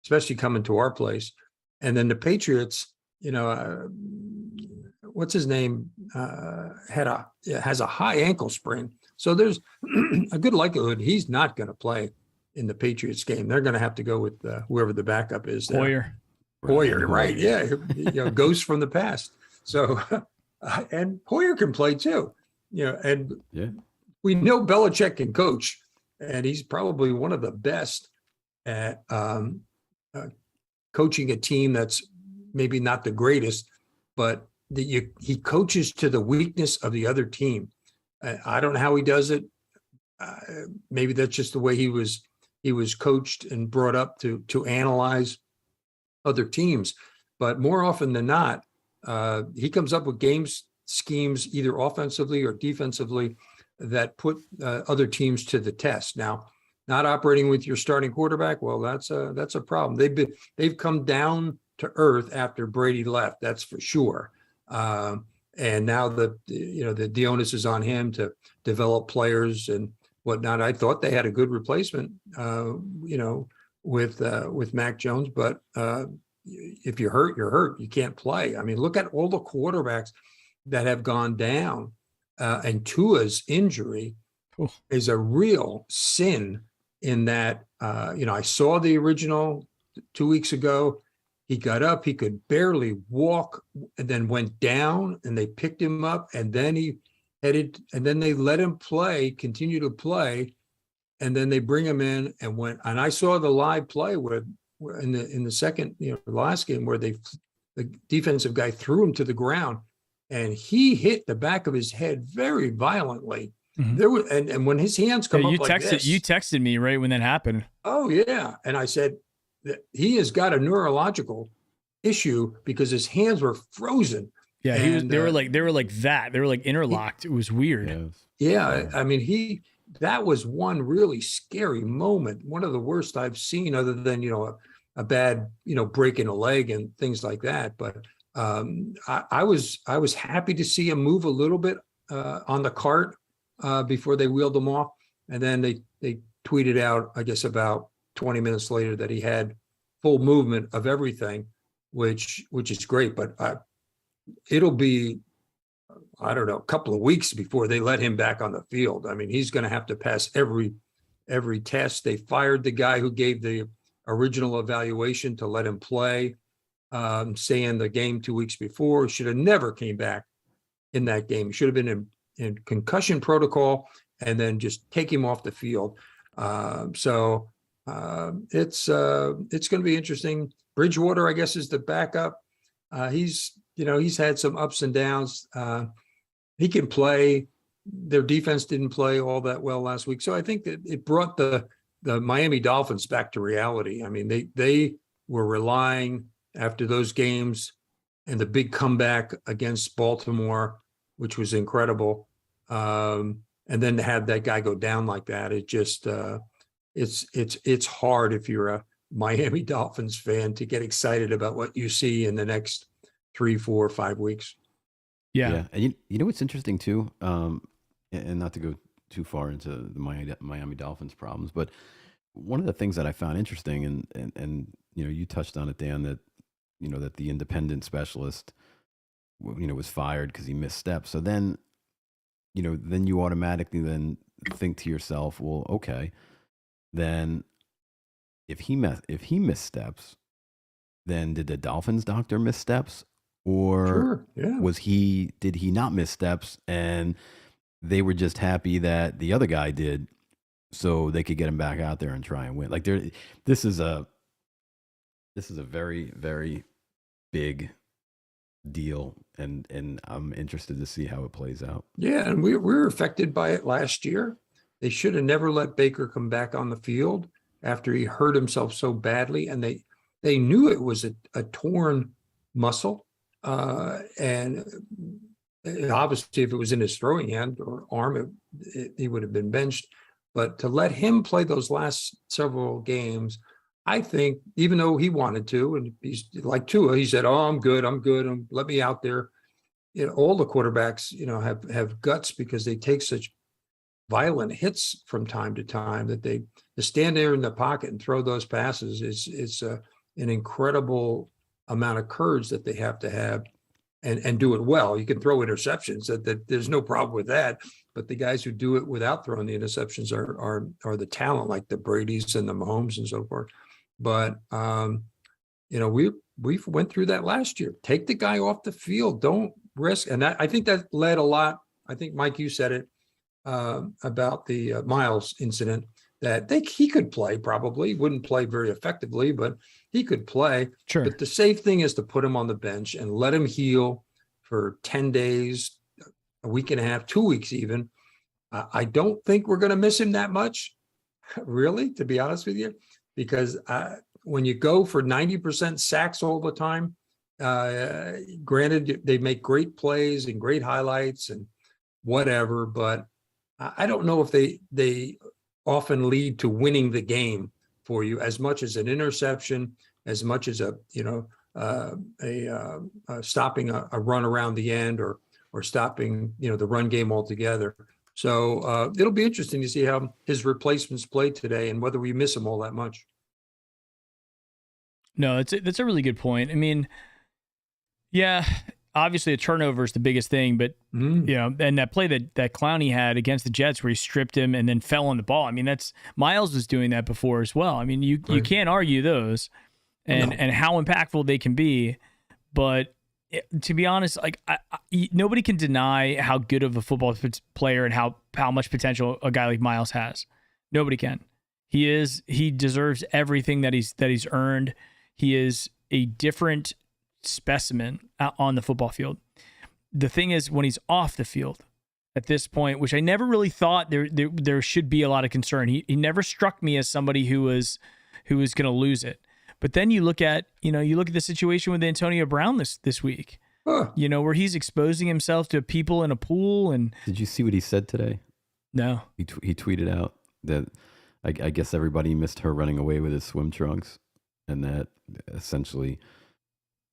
especially coming to our place. And then the Patriots, what's his name, has a high ankle sprain. So there's a good likelihood he's not going to play in the Patriots game. They're going to have to go with whoever the backup is there. Hoyer, right. Yeah. Ghost from the past. So, and Hoyer can play too, and we know Belichick can coach, and he's probably one of the best at coaching a team that's maybe not the greatest, but he coaches to the weakness of the other team. I don't know how he does it. Maybe that's just the way he was coached and brought up to analyze other teams. But more often than not, he comes up with schemes, either offensively or defensively, that put other teams to the test. Now, not operating with your starting quarterback, well, that's a problem. They've come down to earth after Brady left, that's for sure. And now the onus is on him to develop players and whatnot. I thought they had a good replacement, with Mac Jones, but if you're hurt, you're hurt. You can't play. I mean, look at all the quarterbacks that have gone down, and Tua's injury is a real sin in that, I saw the original 2 weeks ago. He got up, he could barely walk, and then went down, and they picked him up, and then he headed, and then they let him continue to play, and then they bring him in and I saw the live play where in the second, last game, where the defensive guy threw him to the ground, and he hit the back of his head very violently. There was, and when his hands come up like this, you texted me right when that happened. Oh yeah, and I said that he has got a neurological issue because his hands were frozen. Yeah, they were like that. They were like interlocked. It was weird. Yeah, I mean that was one really scary moment. One of the worst I've seen, other than a bad breaking a leg and things like that. But I was happy to see him move a little bit on the cart before they wheeled him off, and then they tweeted out, I guess about 20 minutes later, that he had full movement of everything, which is great. But it'll be, I don't know, a couple of weeks before they let him back on the field. I mean, he's going to have to pass every test. They fired the guy who gave the original evaluation to let him play, saying the game 2 weeks before should have never came back in that game. He should have been in concussion protocol, and then just take him off the field. So it's going to be interesting. Bridgewater, I guess, is the backup. He's had some ups and downs. He can play. Their defense didn't play all that well last week, so I think that it brought the Miami Dolphins back to reality. I mean, they were relying after those games and the big comeback against Baltimore, which was incredible. And then to have that guy go down like that, it just it's hard if you're a Miami Dolphins fan to get excited about what you see in the next 3, 4, 5 weeks. Yeah. And you know what's interesting too, and not to go too far into the Miami Dolphins problems, but one of the things that I found interesting, and you touched on it, Dan, that that the independent specialist was fired because he missed steps. So then you automatically then think to yourself, well, okay, then if he missteps, then did the Dolphins doctor miss steps, or Sure. Yeah. did he not miss steps and they were just happy that the other guy did, so they could get him back out there and try and win? Like this is a very, very big deal, and I'm interested to see how it plays out. Yeah, and we were affected by it last year. They should have never let Baker come back on the field after he hurt himself so badly, and they knew it was a torn muscle, and obviously if it was in his throwing hand or arm, he would have been benched. But to let him play those last several games, I think, even though he wanted to, and he's like Tua, he said, "Oh, I'm good. Let me out there." You know, all the quarterbacks, have guts because they take such violent hits from time to time that to stand there in the pocket and throw those passes is an incredible amount of courage that they have to have, and do it well. You can throw interceptions, that there's no problem with that, but the guys who do it without throwing the interceptions are the talent, like the Bradys and the Mahomes and so forth. But we went through that last year. Take the guy off the field. Don't risk. And I think that led a lot. I think, Mike, you said it about the Myles incident, that he could play, probably wouldn't play very effectively, but he could play. Sure. But the safe thing is to put him on the bench and let him heal for 10 days, a week and a half, 2 weeks even. I don't think we're going to miss him that much, really, to be honest with you, because when you go for 90% sacks all the time, granted, they make great plays and great highlights and whatever, but I don't know if they often lead to winning the game for you as much as an interception, as much as stopping a run around the end or stopping the run game altogether. So it'll be interesting to see how his replacements play today and whether we miss him all that much. No, that's a really good point. I mean, yeah, obviously a turnover is the biggest thing, but and that play that Clowney had against the Jets where he stripped him and then fell on the ball. I mean, that's Myles was doing that before as well. I mean, you can't argue those and how impactful they can be. But to be honest, like nobody can deny how good of a football player and how much potential a guy like Myles has. Nobody can. He deserves everything that he's earned. He is a different specimen on the football field. The thing is, when he's off the field at this point, which I never really thought there should be a lot of concern. He never struck me as somebody who was going to lose it. But then you look at the situation with Antonio Brown this week, where he's exposing himself to people in a pool. And did you see what he said today? No. He tweeted out that I guess everybody missed her running away with his swim trunks, and that essentially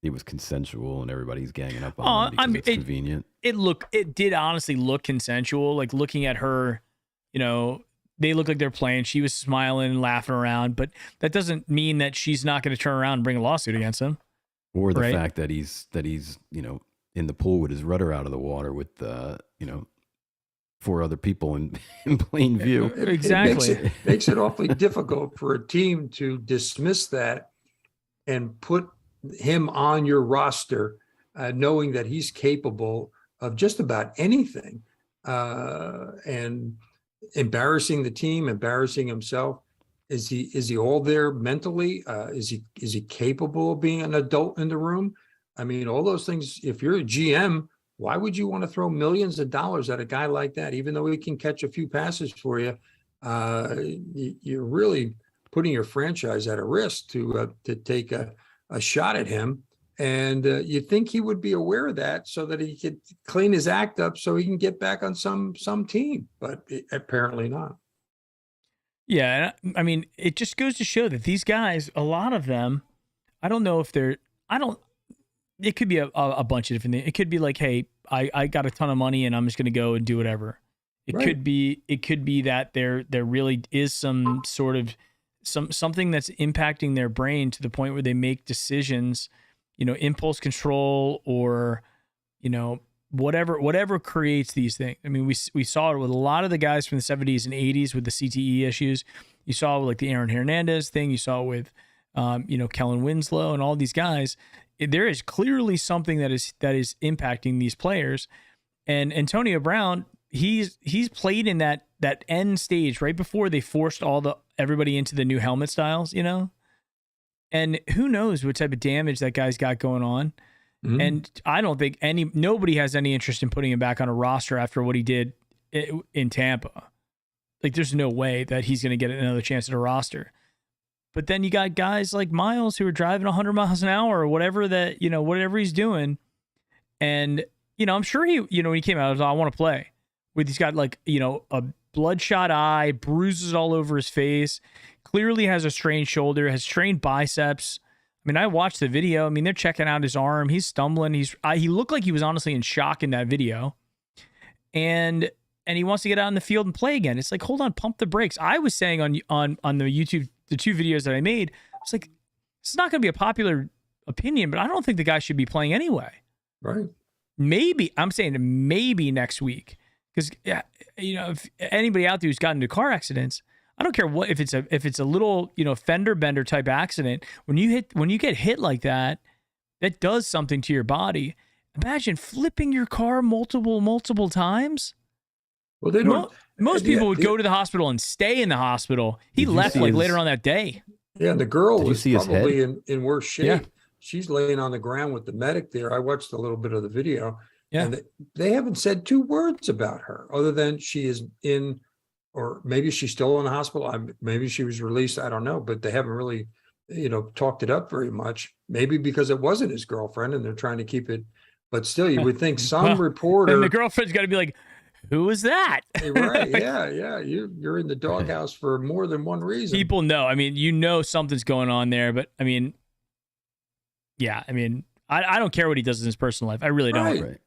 it was consensual and everybody's ganging up on him because it's convenient. It did honestly look consensual. Like looking at her, they look like they're playing. She was smiling and laughing around, but that doesn't mean that she's not going to turn around and bring a lawsuit against him. Or the fact that he's in the pool with his rudder out of the water with 4 other people in plain view. Exactly. It makes it awfully difficult for a team to dismiss that and put him on your roster, knowing that he's capable of just about anything, and embarrassing the team, embarrassing himself. Is he all there mentally? Is he capable of being an adult in the room? I mean, all those things. If you're a GM, why would you want to throw millions of dollars at a guy like that, even though he can catch a few passes for you? You're really putting your franchise at a risk to take a shot at him. And you'd think he would be aware of that so that he could clean his act up so he can get back on some team, but apparently not. Yeah, I mean, it just goes to show that these guys, a lot of them, it could be a bunch of different things. It could be like, hey, I got a ton of money and I'm just going to go and do whatever. It could be that there really is some sort of something that's impacting their brain to the point where they make decisions, impulse control or, whatever creates these things. I mean, we saw it with a lot of the guys from the 70s and 80s with the CTE issues. You saw it with like the Aaron Hernandez thing. You saw it with Kellen Winslow and all these guys. There is clearly something that is impacting these players. And Antonio Brown, he's played in that end stage right before they forced everybody into the new helmet styles, and who knows what type of damage that guy's got going on. Mm-hmm. And I don't think nobody has any interest in putting him back on a roster after what he did in Tampa. Like, there's no way that he's going to get another chance at a roster. But then you got guys like Myles who are driving 100 miles an hour or whatever whatever he's doing. And, I'm sure he, when he came out, he was like, I want to play. He's got a bloodshot eye, bruises all over his face, clearly has a strained shoulder, has strained biceps. I mean, I watched the video. I mean, they're checking out his arm. He's stumbling. He looked like he was honestly in shock in that video. And he wants to get out in the field and play again. It's like, hold on, pump the brakes. I was saying on the YouTube, the 2 videos that I made, it's like, it's not going to be a popular opinion, but I don't think the guy should be playing anyway. Right. Maybe next week. Because, if anybody out there who's gotten into car accidents, I don't care what, if it's a little, fender bender type accident, when you get hit like that, that does something to your body. Imagine flipping your car multiple times. Well, they don't. Most people would go to the hospital and stay in the hospital. He left later on that day. Yeah, and the girl was probably in worse shape. Yeah. She's laying on the ground with the medic there. I watched a little bit of the video. Yeah. And they haven't said 2 words about her other than she is in, or maybe she's still in the hospital. Maybe she was released. I don't know, but they haven't really, talked it up very much. Maybe because it wasn't his girlfriend and they're trying to keep it. But still, you would think some reporter. And the girlfriend's got to be like, who is that? Right. Yeah. You're in the doghouse for more than one reason. People know. I mean, something's going on there, but I mean, yeah. I mean, I don't care what he does in his personal life. I really don't. Right.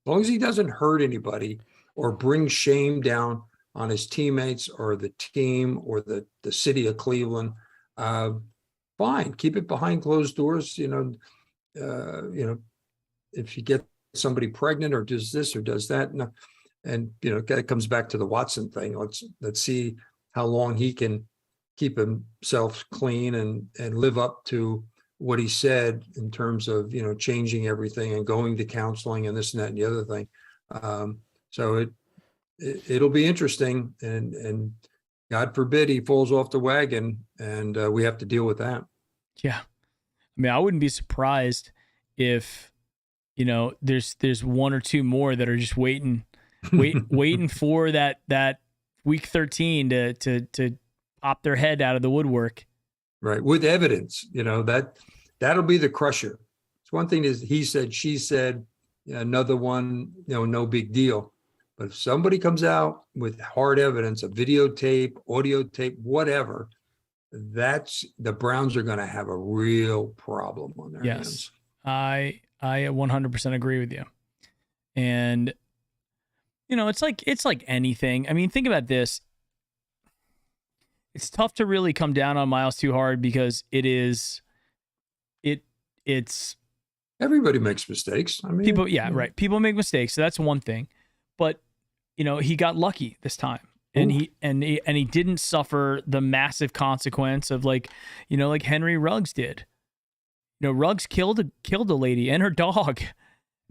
As long as he doesn't hurt anybody or bring shame down on his teammates or the team or the city of Cleveland, fine. Keep it behind closed doors. If you get somebody pregnant or does this or does that, and that comes back to the Watson thing. Let's see how long he can keep himself clean and live up to what he said in terms of changing everything and going to counseling and this and that and the other thing. So it'll be interesting, and God forbid he falls off the wagon and we have to deal with that. Yeah, I mean, I wouldn't be surprised if there's 1 or 2 more that are just waiting for that week 13 to pop their head out of the woodwork. Right. With evidence, that'll be the crusher. It's one thing is he said, she said, another one, no big deal. But if somebody comes out with hard evidence, a videotape, audio tape, whatever, the Browns are going to have a real problem on their hands. I 100% agree with you. And, it's like anything. I mean, think about this. It's tough to really come down on Myles too hard because it's everybody makes mistakes. I mean, people, right. People make mistakes. So that's one thing, but he got lucky this time and he didn't suffer the massive consequence of like Henry Ruggs did. Ruggs killed a lady and her dog.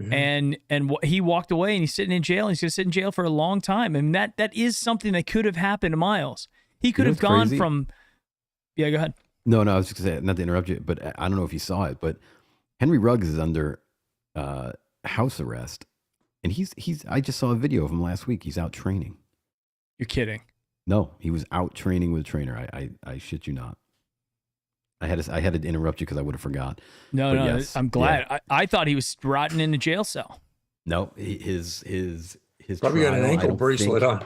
Yeah. And he walked away and he's sitting in jail. And he's going to sit in jail for a long time. And that is something that could have happened to Myles. He could have gone from. Yeah, go ahead. No, I was just going to say, not to interrupt you, but I don't know if you saw it, but Henry Ruggs is under house arrest, and he's. I just saw a video of him last week. He's out training. You're kidding? No, he was out training with a trainer. I shit you not. I had to interrupt you because I would have forgot. No, yes, I'm glad. Yeah. I thought he was rotting in a jail cell. No, his probably got an ankle bracelet on.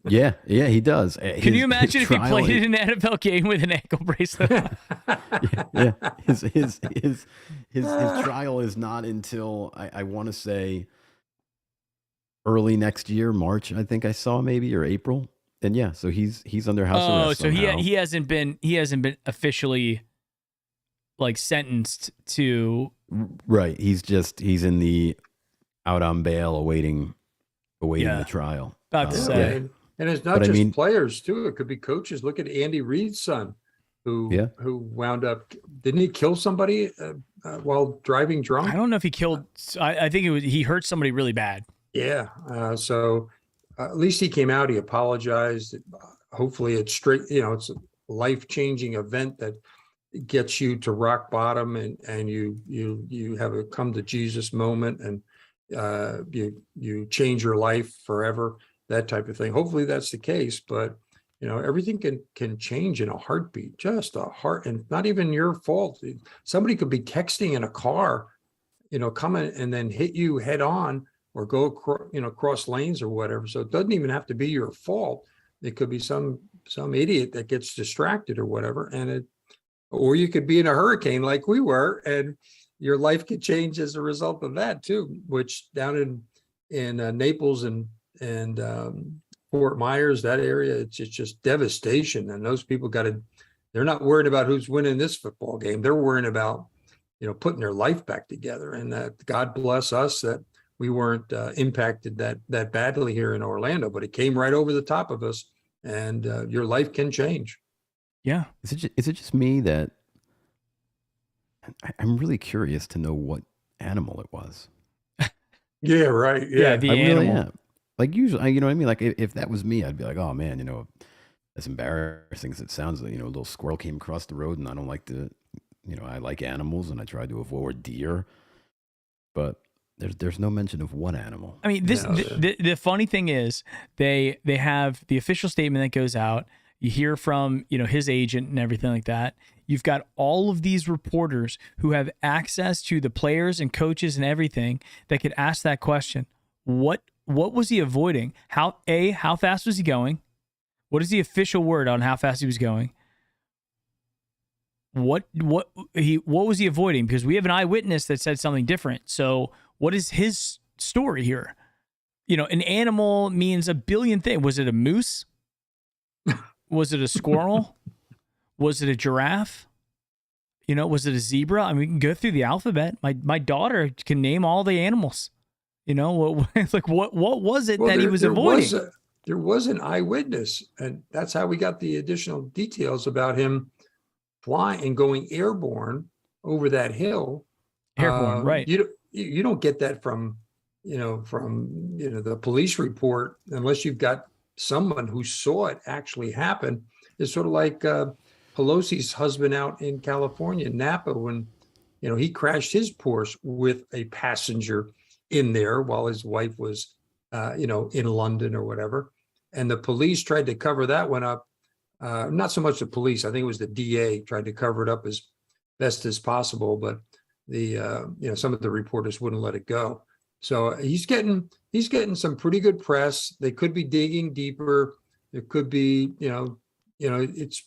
yeah, he does. Can you imagine if he played in an NFL game with an ankle bracelet on? yeah. His trial is not until I want to say early next year, March. I think I saw maybe, or April. And yeah, so he's under house arrest. Oh, so he hasn't been officially like sentenced to. Right, he's in the out on bail awaiting the trial. About to say. And it's not players too. It could be coaches. Look at Andy Reid's son. Yeah. who wound up, didn't he kill somebody while driving drunk? I don't know if he killed. I think he hurt somebody really bad. Yeah. So at least he came out. He apologized. Hopefully, it's straight. It's a life-changing event that gets you to rock bottom, and you have a come to Jesus moment, and you change your life forever. That type of thing. Hopefully, that's the case. But everything can change in a heartbeat. Just a heart, and not even your fault. Somebody could be texting in a car, coming and then hit you head on, or go cross lanes or whatever. So it doesn't even have to be your fault. It could be some idiot that gets distracted or whatever, or you could be in a hurricane like we were, and your life could change as a result of that too. Which down in Naples and Fort Myers, that area, it's just devastation. And those people they're not worried about who's winning this football game. They're worrying about putting their life back together. And that God bless us that we weren't impacted that badly here in Orlando, but it came right over the top of us, and your life can change. Yeah. Is it just me that I'm really curious to know what animal it was? Yeah, right. Yeah, the I animal. really am. Like usually, you know what I mean? Like if that was me, I'd be like, oh man, as embarrassing as it sounds, a little squirrel came across the road, and I don't like I like animals, and I tried to avoid deer, but there's no mention of one animal. I mean, the funny thing is they have the official statement that goes out. You hear from, his agent and everything like that. You've got all of these reporters who have access to the players and coaches and everything that could ask that question. What was he avoiding? How fast was he going? What is the official word on how fast he was going? What was he avoiding? Because we have an eyewitness that said something different. So what is his story here? An animal means a billion things. Was it a moose? Was it a squirrel? Was it a giraffe? Was it a zebra? I mean, we can go through the alphabet. My daughter can name all the animals. What was it that he was avoiding? There was an eyewitness, and that's how we got the additional details about him flying and going airborne over that hill. Airborne, right? You don't get that from the police report unless you've got someone who saw it actually happen. It's sort of like Pelosi's husband out in California, Napa, when he crashed his Porsche with a passenger in there while his wife was in London or whatever, and the police tried to cover that one up. Not so much the police, I think it was the DA tried to cover it up as best as possible, but the some of the reporters wouldn't let it go. So he's getting some pretty good press. They could be digging deeper. There could be, it's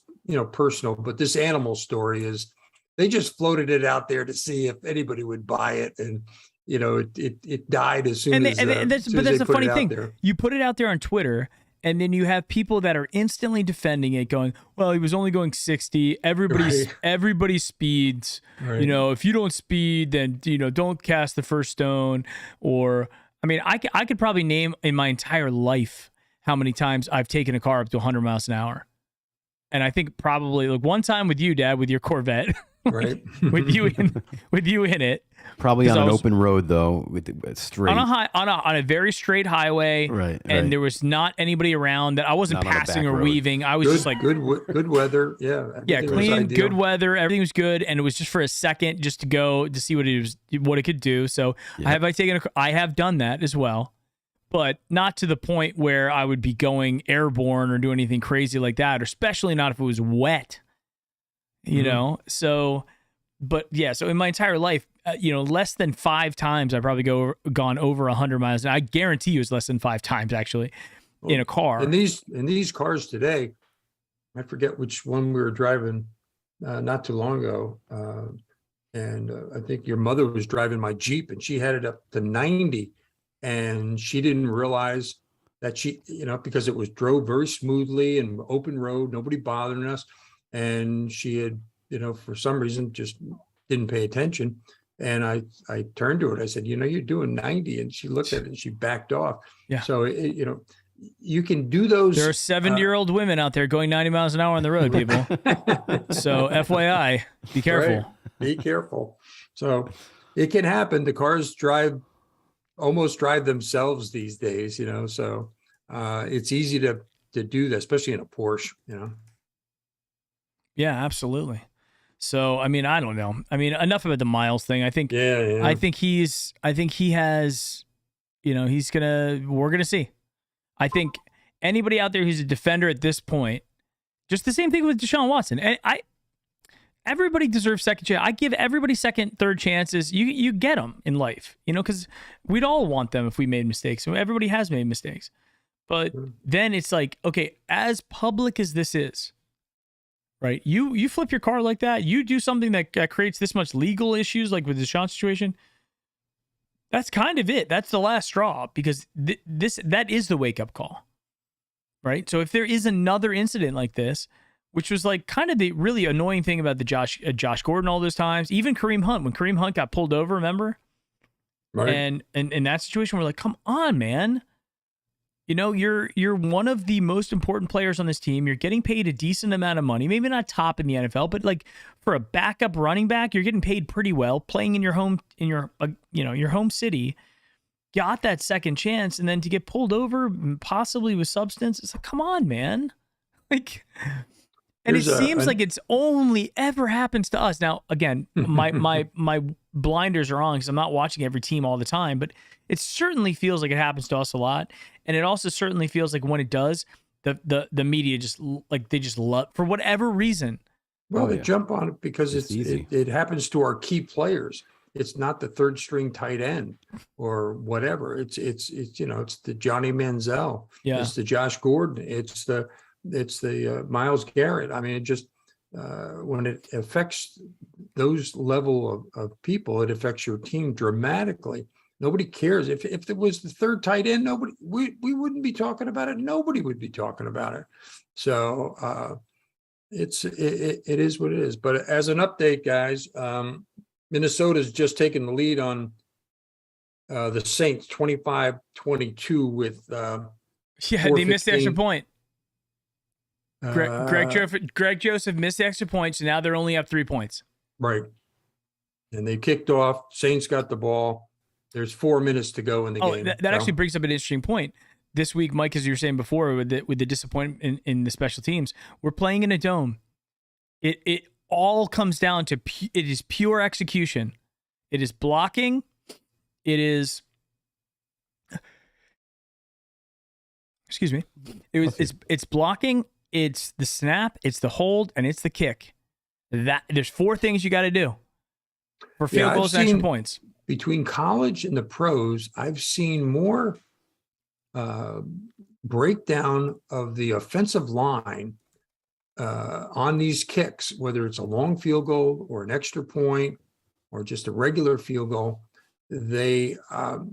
personal, but this animal story is, they just floated it out there to see if anybody would buy it, and it died as soon as. But that's the funny thing. You put it out there on Twitter, and then you have people that are instantly defending it, going, "Well, he was only going 60. Everybody speeds. Right. If you don't speed, then don't cast the first stone." Or, I mean, I could probably name in my entire life how many times I've taken a car up to 100 miles an hour, and I think probably one time with you, Dad, with your Corvette, right? with you in it. Probably on an open road though, with straight on a very straight highway, right? And there was not anybody around that I wasn't passing or weaving. I was just like good weather, yeah, clean, good weather, everything was good, and it was just for a second, just to go to see what it could do. So yeah. I have done that as well, but not to the point where I would be going airborne or do anything crazy like that, or especially not if it was wet, So, but yeah, so in my entire life, less than 5 times I've probably gone over 100 miles. And I guarantee you it's less than 5 times actually in a car. In these cars today, I forget which one we were driving not too long ago. And I think your mother was driving my Jeep, and she had it up to 90, and she didn't realize that because it drove very smoothly and open road, nobody bothering us. And she had, for some reason just didn't pay attention. And I turned to her, I said, you're doing 90. And she looked at it and she backed off. Yeah. So, you can do those. There are 70-year-old women out there going 90 miles an hour on the road, people. So FYI, be careful. Right. Be careful. So it can happen. The cars almost drive themselves these days, so it's easy to do that, especially in a Porsche, Yeah, absolutely. So, I mean, I don't know. I mean, enough about the Myles thing. I think he has, we're going to see. I think anybody out there who's a defender at this point, just the same thing with Deshaun Watson. And everybody deserves second chance. I give everybody second, third chances. You get them in life, because we'd all want them if we made mistakes. So everybody has made mistakes. But then it's like, okay, as public as this is, right? You flip your car like that, you do something that creates this much legal issues, like with the Deshaun situation. That's kind of it. That's the last straw, because that is the wake up call, right? So if there is another incident like this, which was like kind of the really annoying thing about the Josh Gordon all those times, even Kareem Hunt, when Kareem Hunt got pulled over, remember? Right. And in that situation, we're like, come on, man. You're one of the most important players on this team. You're getting paid a decent amount of money, maybe not top in the NFL, but like for a backup running back, you're getting paid pretty well, playing in your home city. Got that second chance, and then to get pulled over, possibly with substance, it's like, come on, man. Like, and it seems like it's only ever happens to us. Now, again, my blinders are on because I'm not watching every team all the time, but it certainly feels like it happens to us a lot. And it also certainly feels like when it does, the media just love, for whatever reason. Well, they jump on it because it happens to our key players. It's not the third string tight end or whatever. It's the Johnny Manziel. Yeah. It's the Josh Gordon. It's the Myles Garrett. I mean, it just when it affects those level of people, it affects your team dramatically. Nobody cares. If it was the third tight end, we wouldn't be talking about it. Nobody would be talking about it. So it is what it is. But as an update, guys, Minnesota's just taken the lead on the Saints 25-22 with they missed the extra point. Greg Joseph missed the extra point, so now they're only up 3 points. Right. And they kicked off. Saints got the ball. There's 4 minutes to go in the game. That actually brings up an interesting point. This week, Mike, as you were saying before, with the disappointment in the special teams, we're playing in a dome. It all comes down to it is pure execution. It is blocking. It is. Excuse me. It's blocking. It's the snap. It's the hold, and it's the kick. There's 4 things you got to do for field goals and extra points. Between college and the pros, I've seen more breakdown of the offensive line on these kicks, whether it's a long field goal or an extra point or just a regular field goal. They,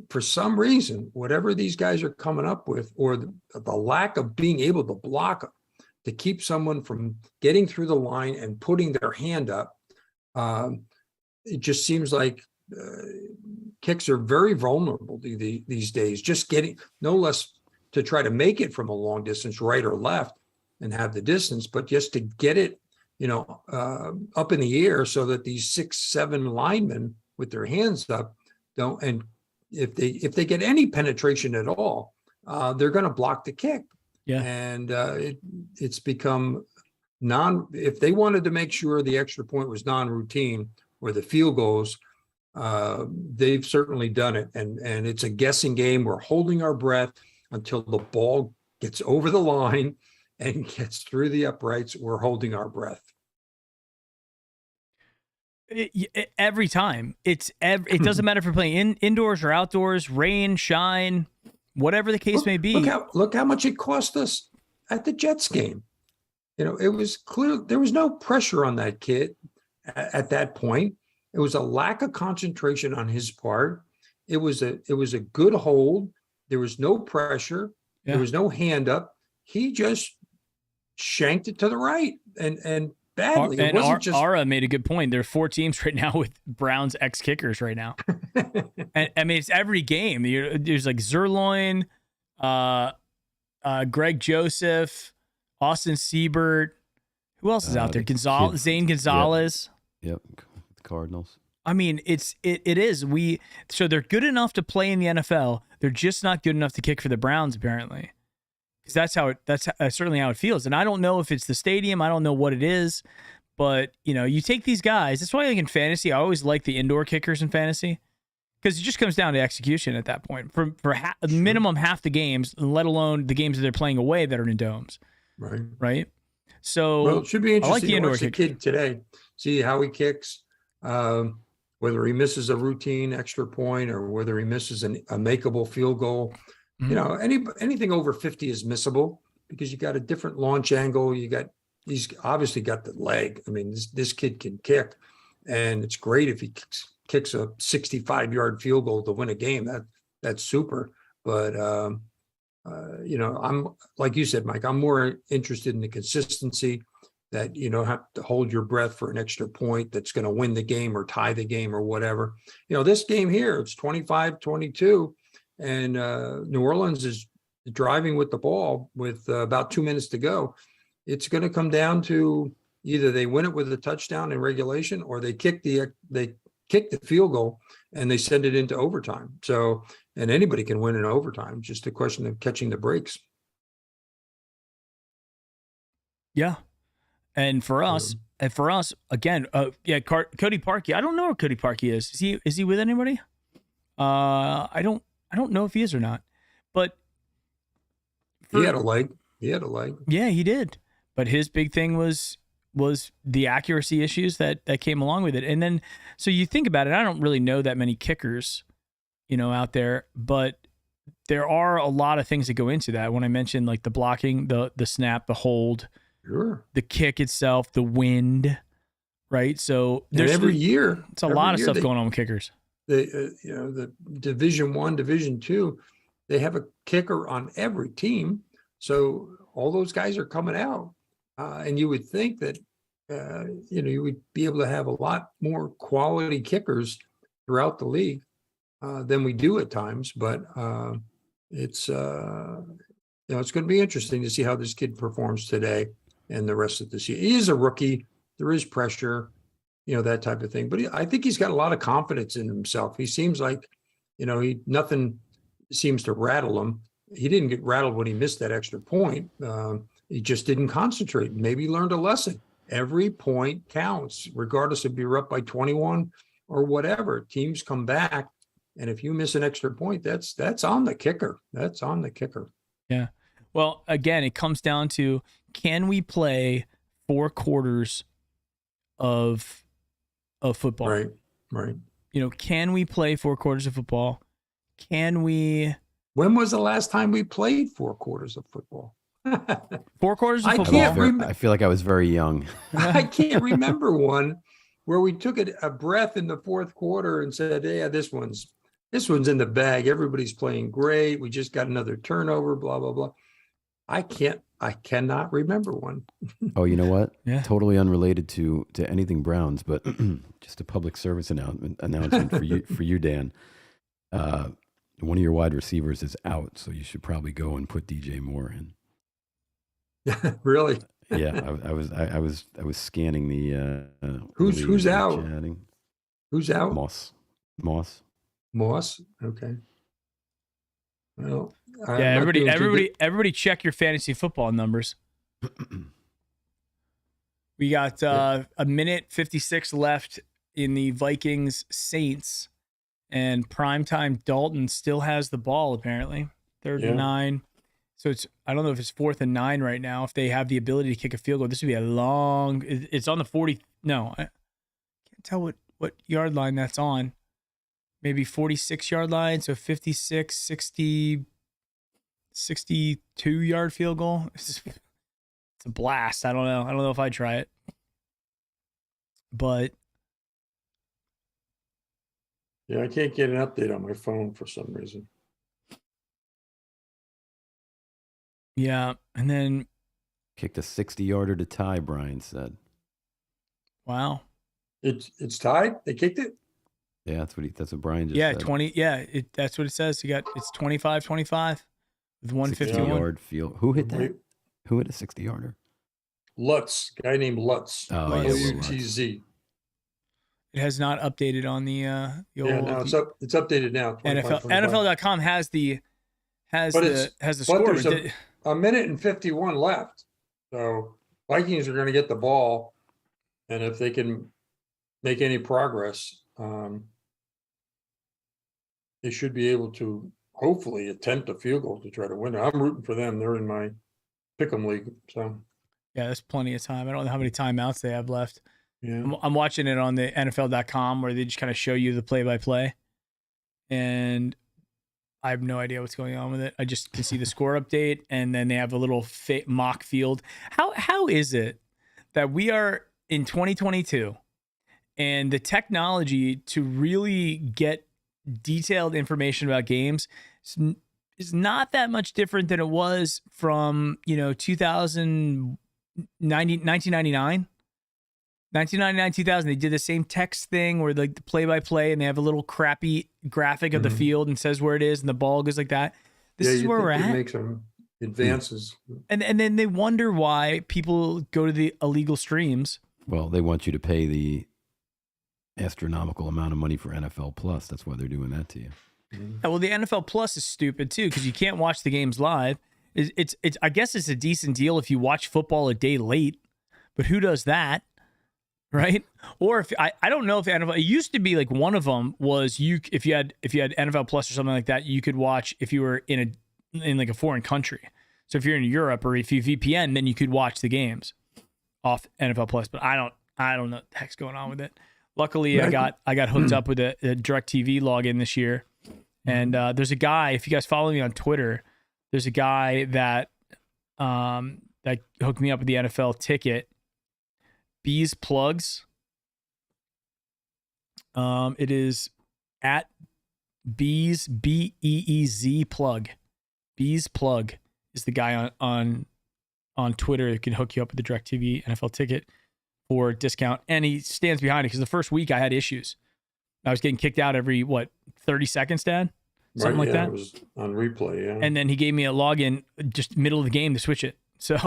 for some reason, whatever these guys are coming up with, or the lack of being able to block to keep someone from getting through the line and putting their hand up, it just seems like kicks are very vulnerable these days. Just getting, no less to try to make it from a long distance, right or left, and have the distance, but just to get it, up in the air so that these 6-7 linemen with their hands up don't. And if they get any penetration at all, they're going to block the kick. Yeah, and it's become if they wanted to make sure the extra point was non-routine or the field goals, they've certainly done it. And it's a guessing game. We're holding our breath until the ball gets over the line and gets through the uprights. We're holding our breath. Every time. It doesn't matter if you're playing indoors or outdoors, rain, shine, whatever the case may be. Look how much it cost us at the Jets game. It was clear there was no pressure on that kid at that point. It was a lack of concentration on his part. It was a good hold. There was no pressure. Yeah. There was no hand up. He just shanked it to the right and badly. And Ara made a good point. There are 4 teams right now with Browns ex-kickers right now. And I mean, it's every game. There's like Zerloin. Greg Joseph, Austin Siebert. Who else is out there? Zane Gonzalez. Yep. The Cardinals. I mean, it is. So they're good enough to play in the NFL. They're just not good enough to kick for the Browns, apparently. Because that's certainly how it feels. And I don't know if it's the stadium. I don't know what it is. But, you take these guys. That's why, like, in fantasy, I always like the indoor kickers in fantasy. Because it just comes down to execution at that point. For minimum half the games, let alone the games that they're playing away that are in domes. Right? So it should be interesting I like the indoor to watch the kid today. See how he kicks. Whether he misses a routine extra point or whether he misses a makeable field goal. Mm-hmm. Anything over 50 is missable because you got a different launch angle. He's obviously got the leg. I mean, this kid can kick, and it's great if he kicks a 65-yard field goal to win a game. That's super. But I'm like you said, Mike. I'm more interested in the consistency. That you don't have to hold your breath for an extra point that's going to win the game or tie the game or whatever. This game here, it's 25-22, and New Orleans is driving with the ball with about 2 minutes to go. It's going to come down to either they win it with a touchdown in regulation or they kick the field goal and they send it into overtime. So, and anybody can win in overtime. Just a question of catching the breaks. Yeah. And for us, again, Cody Parkey. I don't know where Cody Parkey is. Is he with anybody? I don't know if he is or not. But he had a leg. Yeah, he did. But his big thing was the accuracy issues that came along with it. And then, so you think about it. I don't really know that many kickers, out there, but there are a lot of things that go into that. When I mentioned like the blocking, the snap, the hold. Sure. The kick itself, the wind, right? So there's every year, it's a lot of stuff going on with kickers. The Division I, Division II, they have a kicker on every team. So all those guys are coming out, and you would think that you would be able to have a lot more quality kickers throughout the league than we do at times. But it's going to be interesting to see how this kid performs today. And the rest of this year, he is a rookie. There is pressure, that type of thing. But I think he's got a lot of confidence in himself. He seems like, nothing seems to rattle him. He didn't get rattled when he missed that extra point. He just didn't concentrate. Maybe he learned a lesson. Every point counts, regardless if you're up by 21 or whatever. Teams come back, and if you miss an extra point, that's on the kicker. That's on the kicker. Yeah. Well, again, it comes down to, can we play 4 quarters of football? Right. Can we play 4 quarters of football? Can we? When was the last time we played 4 quarters of football? 4 quarters of football. I feel like I was very young. I can't remember one where we took a breath in the fourth quarter and said, "Yeah, this one's in the bag. Everybody's playing great. We just got another turnover. Blah blah blah." I cannot remember one. Oh, you know what? Yeah. Totally unrelated to anything Browns, but just a public service announcement for you, Dan. One of your wide receivers is out, so you should probably go and put DJ Moore in. Really? Yeah, I was scanning the. Who's out? Chatting. Who's out? Moss. Okay. Well, yeah, everybody check your fantasy football numbers. We got a minute 56 left in the Vikings Saints, and primetime Dalton still has the ball, apparently. 3rd and 9. So I don't know if it's 4th and 9 right now. If they have the ability to kick a field goal, this would be a long. It's on the 40. No, I can't tell what yard line that's on. Maybe 46-yard line, so 56, 60, 62-yard field goal. It's a blast. I don't know if I'd try it. But yeah, I can't get an update on my phone for some reason. Yeah, and then kicked a 60-yarder to tie, Brian said. Wow. It's tied? They kicked it? Yeah, that's what Brian just said. 20. Yeah, that's what it says. It's 25-25. with 60 151. yard field. Who hit that? Wait. Who hit a 60-yarder? Lutz, guy named Lutz. Oh, Lutz. yeah, Will Lutz. It has not updated on the Yeah, old no, it's updated now. 25, NFL. 25. NFL.com has the But score. there's a minute and 51 left. So Vikings are going to get the ball, and if they can make any progress, they should be able to hopefully attempt a field goal to try to win it. I'm rooting for them. They're in my pick'em league. So Yeah, there's plenty of time. I don't know how many timeouts they have left. yeah, I'm watching it on the NFL.com where they just kind of show you the play-by-play, and I have no idea what's going on with it. I just can see the score update, and then they have a little mock field. How is it that we are in 2022 and the technology to really get detailed information about games is not that much different than it was from 1999, 2000. They did the same text thing where like the play-by-play, and they have a little crappy graphic of the field and says where it is, and the ball goes like that. This is where we're at. Make some advances, and then they wonder why people go to the illegal streams. Well, they want you to pay the astronomical amount of money for NFL Plus. That's why they're doing that to you. Yeah, well, the NFL Plus is stupid too because you can't watch the games live. It's I guess it's a decent deal if you watch football a day late, but who does that? Right? Or if I don't know if NFL, it used to be like one of them was if you had NFL Plus or something like that, you could watch if you were in like a foreign country. So if you're in Europe or if you VPN, then you could watch the games off NFL Plus. But I don't know what the heck's going on with it. Luckily, I got hooked up with a DirecTV login this year, and there's a guy. If you guys follow me on Twitter, there's a guy that that hooked me up with the NFL ticket. Bees Plugs. It is at Bees BEEZ plug. Bees Plug is the guy on Twitter who can hook you up with the DirecTV NFL ticket for a discount, and he stands behind it because the first week I had issues. I was getting kicked out every 30 seconds, Dad, something like that. It was on replay, yeah. And then he gave me a login just middle of the game to switch it. So,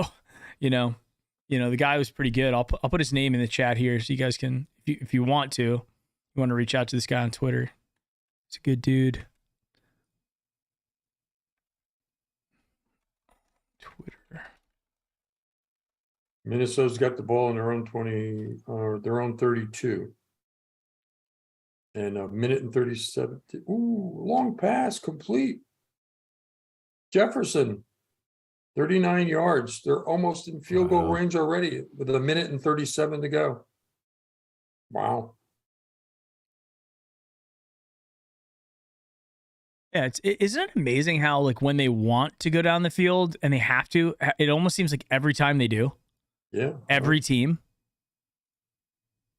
the guy was pretty good. I'll put his name in the chat here so you guys can, if you want to reach out to this guy on Twitter. He's a good dude. Twitter. Minnesota's got the ball in their own 20 or their own 32. And a minute and 37. Ooh, long pass complete. Jefferson, 39 yards. They're almost in field goal range already with a minute and 37 to go. Wow. Yeah, isn't it amazing how like when they want to go down the field and they have to, it almost seems like every time they do. Yeah. Every team.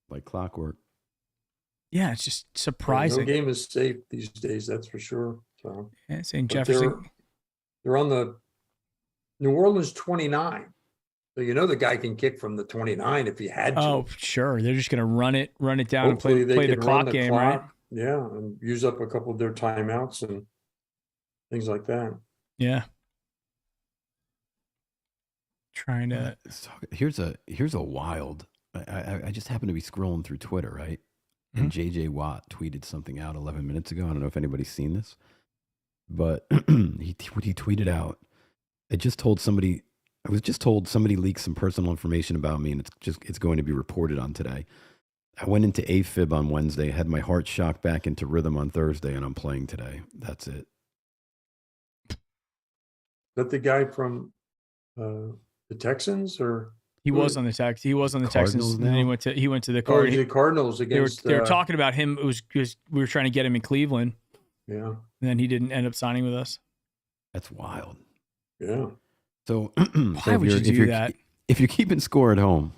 Like clockwork. Yeah, it's just surprising. No game is safe these days, that's for sure. So Yeah, St. Jefferson. They're on the New Orleans 29. So the guy can kick from the 29 if he had to. Oh, sure. They're just gonna run it down Hopefully and play the can clock run the game, clock, right? Yeah, and use up a couple of their timeouts and things like that. Yeah. Trying to Here's a wild. I just happened to be scrolling through Twitter, right? And JJ Watt tweeted something out 11 minutes ago. I don't know if anybody's seen this, but he tweeted out. I was just told somebody leaked some personal information about me, and it's going to be reported on today. I went into AFib on Wednesday, had my heart shocked back into rhythm on Thursday, and I'm playing today. That's it. Is that the guy from the Texans, or he was on the Texans. He was on the Texans, and then he went to the Cardinals. The Cardinals against. They were talking about him. It was we were trying to get him in Cleveland. Yeah. And then he didn't end up signing with us. That's wild. Yeah. So why would you do that? If you're keeping score at home,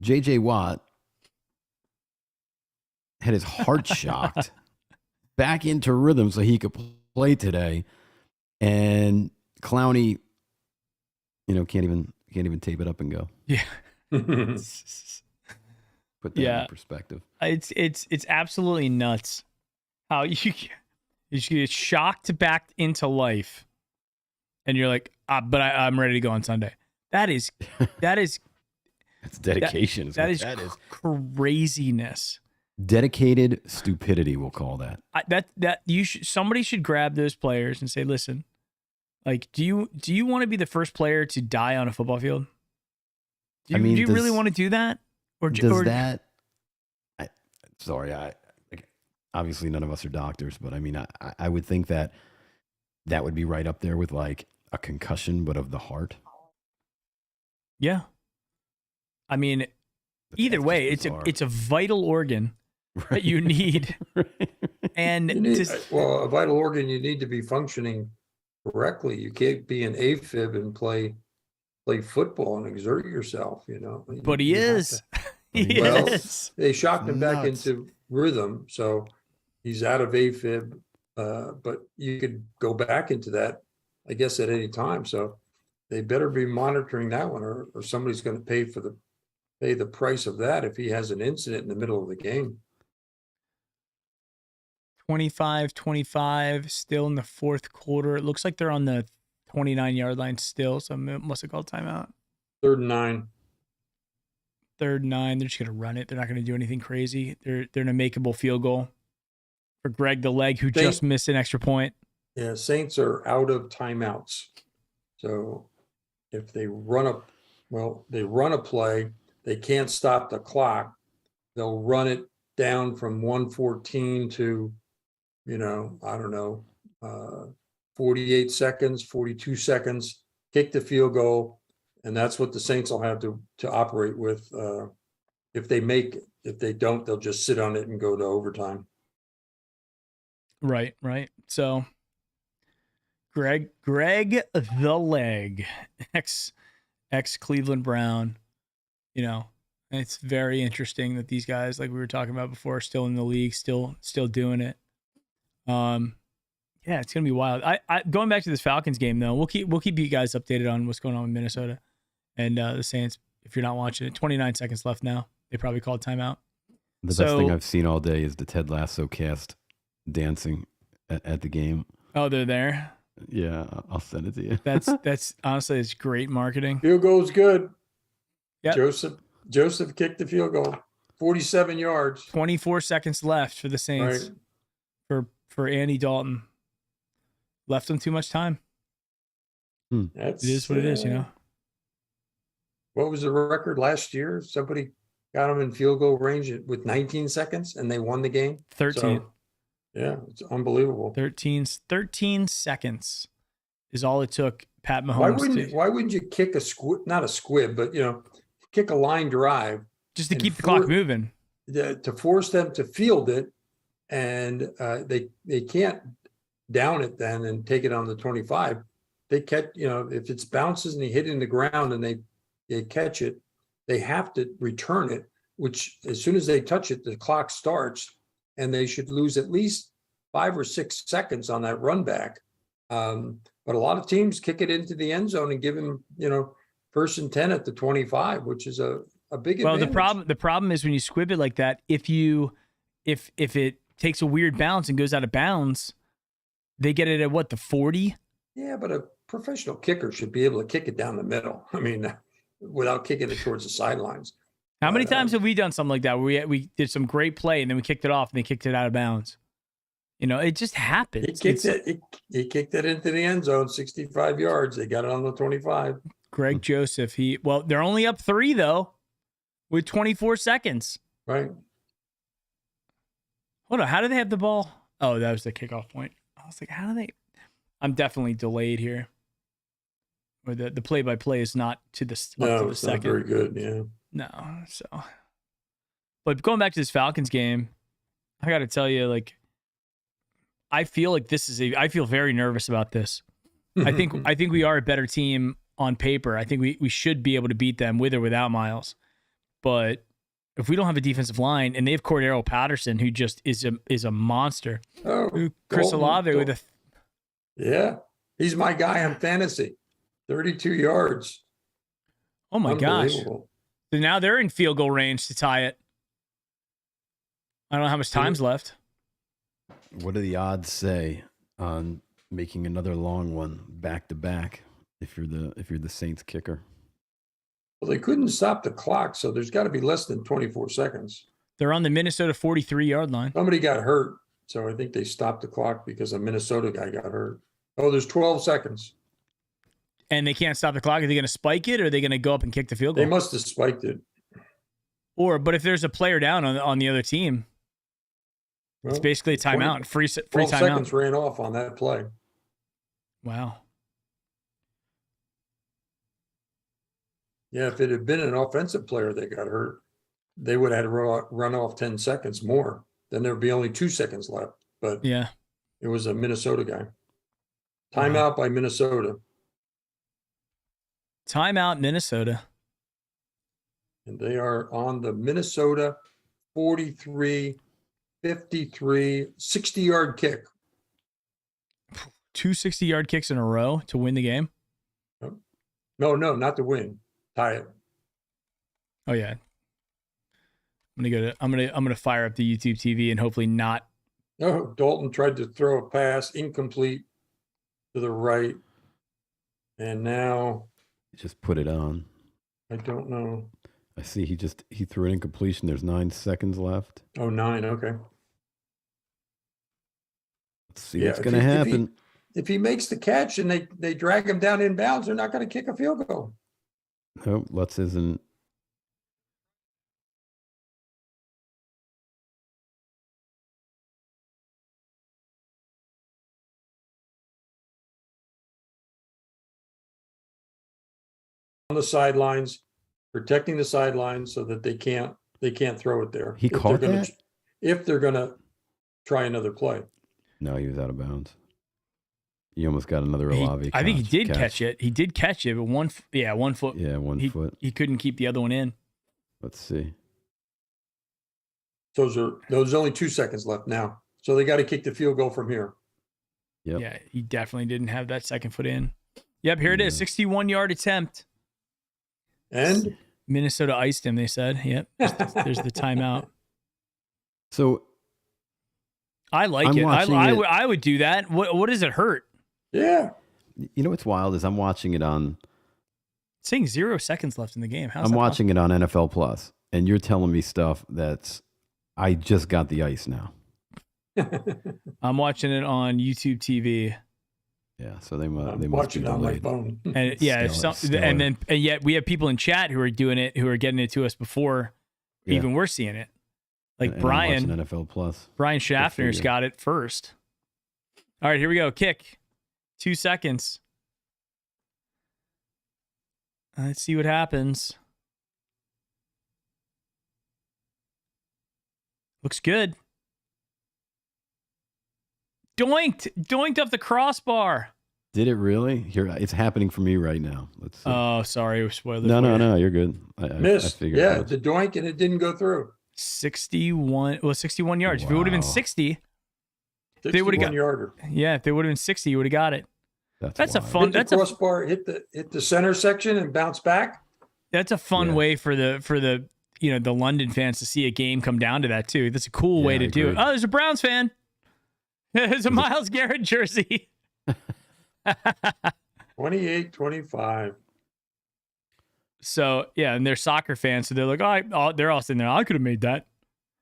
JJ Watt had his heart shocked back into rhythm so he could play today, and Clowney, can't even tape it up and go. Yeah. Put that in perspective. It's absolutely nuts how You should get shocked back into life, and you're like, but I'm ready to go on Sunday. That is That's dedication. that is craziness. Dedicated stupidity, we'll call that. Somebody should grab those players and say, listen, like, do you want to be the first player to die on a football field? Do you really want to do that? Obviously none of us are doctors, but I mean, I would think that would be right up there with like a concussion, but of the heart. Yeah. I mean, either way, it's a vital organ that you need. And a vital organ, you need to be functioning correctly. You can't be an AFib and play football and exert yourself, you know. But he is. They shocked him back into rhythm, so he's out of AFib. But you could go back into that, I guess, at any time. So they better be monitoring that one, or somebody's going to pay the price of that if he has an incident in the middle of the game. 25-25, still in the fourth quarter. It looks like they're on the 29-yard line still, so must have called timeout. 3rd and 9. 3rd and 9. They're just going to run it. They're not going to do anything crazy. They're in a makeable field goal for Greg the Leg, who just missed an extra point. Yeah, Saints are out of timeouts. So if they run a play, they can't stop the clock. They'll run it down from 114 to, I don't know, 48 seconds, 42 seconds, kick the field goal. And that's what the Saints will have to operate with. If they make it. If they don't, they'll just sit on it and go to overtime. Right. So Greg the Leg, ex Cleveland Brown, it's very interesting that these guys, like we were talking about before, are still in the league, still doing it. Yeah, it's gonna be wild. I going back to this Falcons game though, we'll keep you guys updated on what's going on with Minnesota and the Saints. If you're not watching it, 29 seconds left now. They probably called timeout. The best thing I've seen all day is the Ted Lasso cast dancing at the game. Oh, they're there. Yeah, I'll send it to you. That's honestly, it's great marketing. Field goal's good. Yep. Joseph kicked the field goal, 47 yards. 24 seconds left for the Saints. Right. For Andy Dalton. Left them too much time. It is what it is, What was the record last year? Somebody got them in field goal range with 19 seconds, and they won the game. 13. So, yeah, it's unbelievable. 13 seconds is all it took Pat Mahomes. Why wouldn't you kick not a squib, but kick a line drive just to keep the clock moving, to force them to field it, and they can't down it then and take it on the 25. They catch, if it bounces and they hit it in the ground and they catch it, they have to return it, which as soon as they touch it, the clock starts, and they should lose at least 5 or 6 seconds on that run back. But a lot of teams kick it into the end zone and give them, 1st and 10 at the 25, which is a big advantage. Well, the problem is when you squib it like that, if it takes a weird bounce and goes out of bounds, they get it at the 40? Yeah, but a professional kicker should be able to kick it down the middle. I mean, without kicking it towards the sidelines. How many times have we done something like that where we did some great play and then we kicked it off and they kicked it out of bounds? It just happens. He kicked it into the end zone, 65 yards. They got it on the 25. Greg Joseph. They're only up 3 though, with 24 seconds. Right. Hold on. How do they have the ball? Oh, that was the kickoff point. I was like, how do they? I'm definitely delayed here. Or the play-by-play is not to the second. No, it's not very good. Yeah. No. So, but going back to this Falcons game, I got to tell you, I feel like I feel very nervous about this. I think we are a better team on paper. I think we should be able to beat them with or without Myles. But if we don't have a defensive line, and they have Cordero Patterson, who just is a monster. Oh, Chris Olave with a. Yeah, he's my guy on fantasy. 32 yards. Oh my gosh! So now they're in field goal range to tie it. I don't know how much time's left. What do the odds say on making another long one back to back? If you're the Saints kicker, Well, they couldn't stop the clock, so there's got to be less than 24 seconds. They're on the Minnesota 43-yard line. Somebody got hurt, so I think they stopped the clock because a Minnesota guy got hurt. Oh, there's 12 seconds. And they can't stop the clock. Are they going to spike it, or are they going to go up and kick the field goal? They must have spiked it. But if there's a player down on the other team, Well, it's basically a timeout. Free 12 timeout. seconds ran off on that play. Wow. Yeah, if it had been an offensive player that got hurt, they would have had to run off 10 seconds more. Then there'd be only 2 seconds left. But Yeah. it was a Minnesota guy. Timeout by Minnesota. Timeout, Minnesota. And they are on the Minnesota 43, 53, 60-yard kick. 2 60-yard kicks in a row to win the game. No, not to win. Tie it. Oh yeah. I'm gonna fire up the YouTube TV and hopefully not. No, Dalton tried to throw a pass, incomplete to the right. And now just put it on. I don't know. I see he threw an incompletion. There's 9 seconds left. Oh, 9. Okay. Let's see what's going to happen. If he makes the catch and they drag him down inbounds, they're not going to kick a field goal. No, Lutz isn't. On the sidelines, protecting the sidelines so that they can't throw it there. He caught that? If they're going to try another play. No, he was out of bounds. He almost got another Olave. I think he did catch it. He did catch it, but 1 foot. Yeah, 1 foot. Yeah, 1 foot. He couldn't keep the other one in. Let's see. Those only 2 seconds left now. So they got to kick the field goal from here. Yep. Yeah, he definitely didn't have that second foot in. Yep, here it is. 61-yard attempt. And Minnesota iced him, they said. Yep. There's the timeout. So I like it. I would do that. What does it hurt? Yeah. You know what's wild is I'm watching it on. It's saying 0 seconds left in the game. I'm watching it on NFL Plus, and you're telling me stuff that's. I just got the ice now. I'm watching it on YouTube TV. Yeah, so they must watching be it on my delayed. phone. And yeah, and yet we have people in chat who are doing it, who are getting it to us before even we're seeing it. Like and Brian, I'm watching NFL Plus. Brian Schaffner's got it first. All right, here we go. Kick. 2 seconds. Let's see what happens. Looks good. Doinked off the crossbar. Did it really? Here, it's happening for me right now. Let's see. Oh, sorry, we spoiled it. No, you're good. Missed. I figured Yeah, the doink and it didn't go through. 61 yards. If it would have been 60, they would have got yarder. Yeah, if they would have been 60, you would have got it. That's a wild. fun. Hit the crossbar, hit the center section and bounce back. That's a fun way for the the London fans to see a game come down to that too. That's a cool way to do it. Oh, there's a Browns fan. There's a Myles Garrett jersey. 28-25. So yeah, and they're soccer fans, so they're like, oh, they're all sitting there. I could have made that.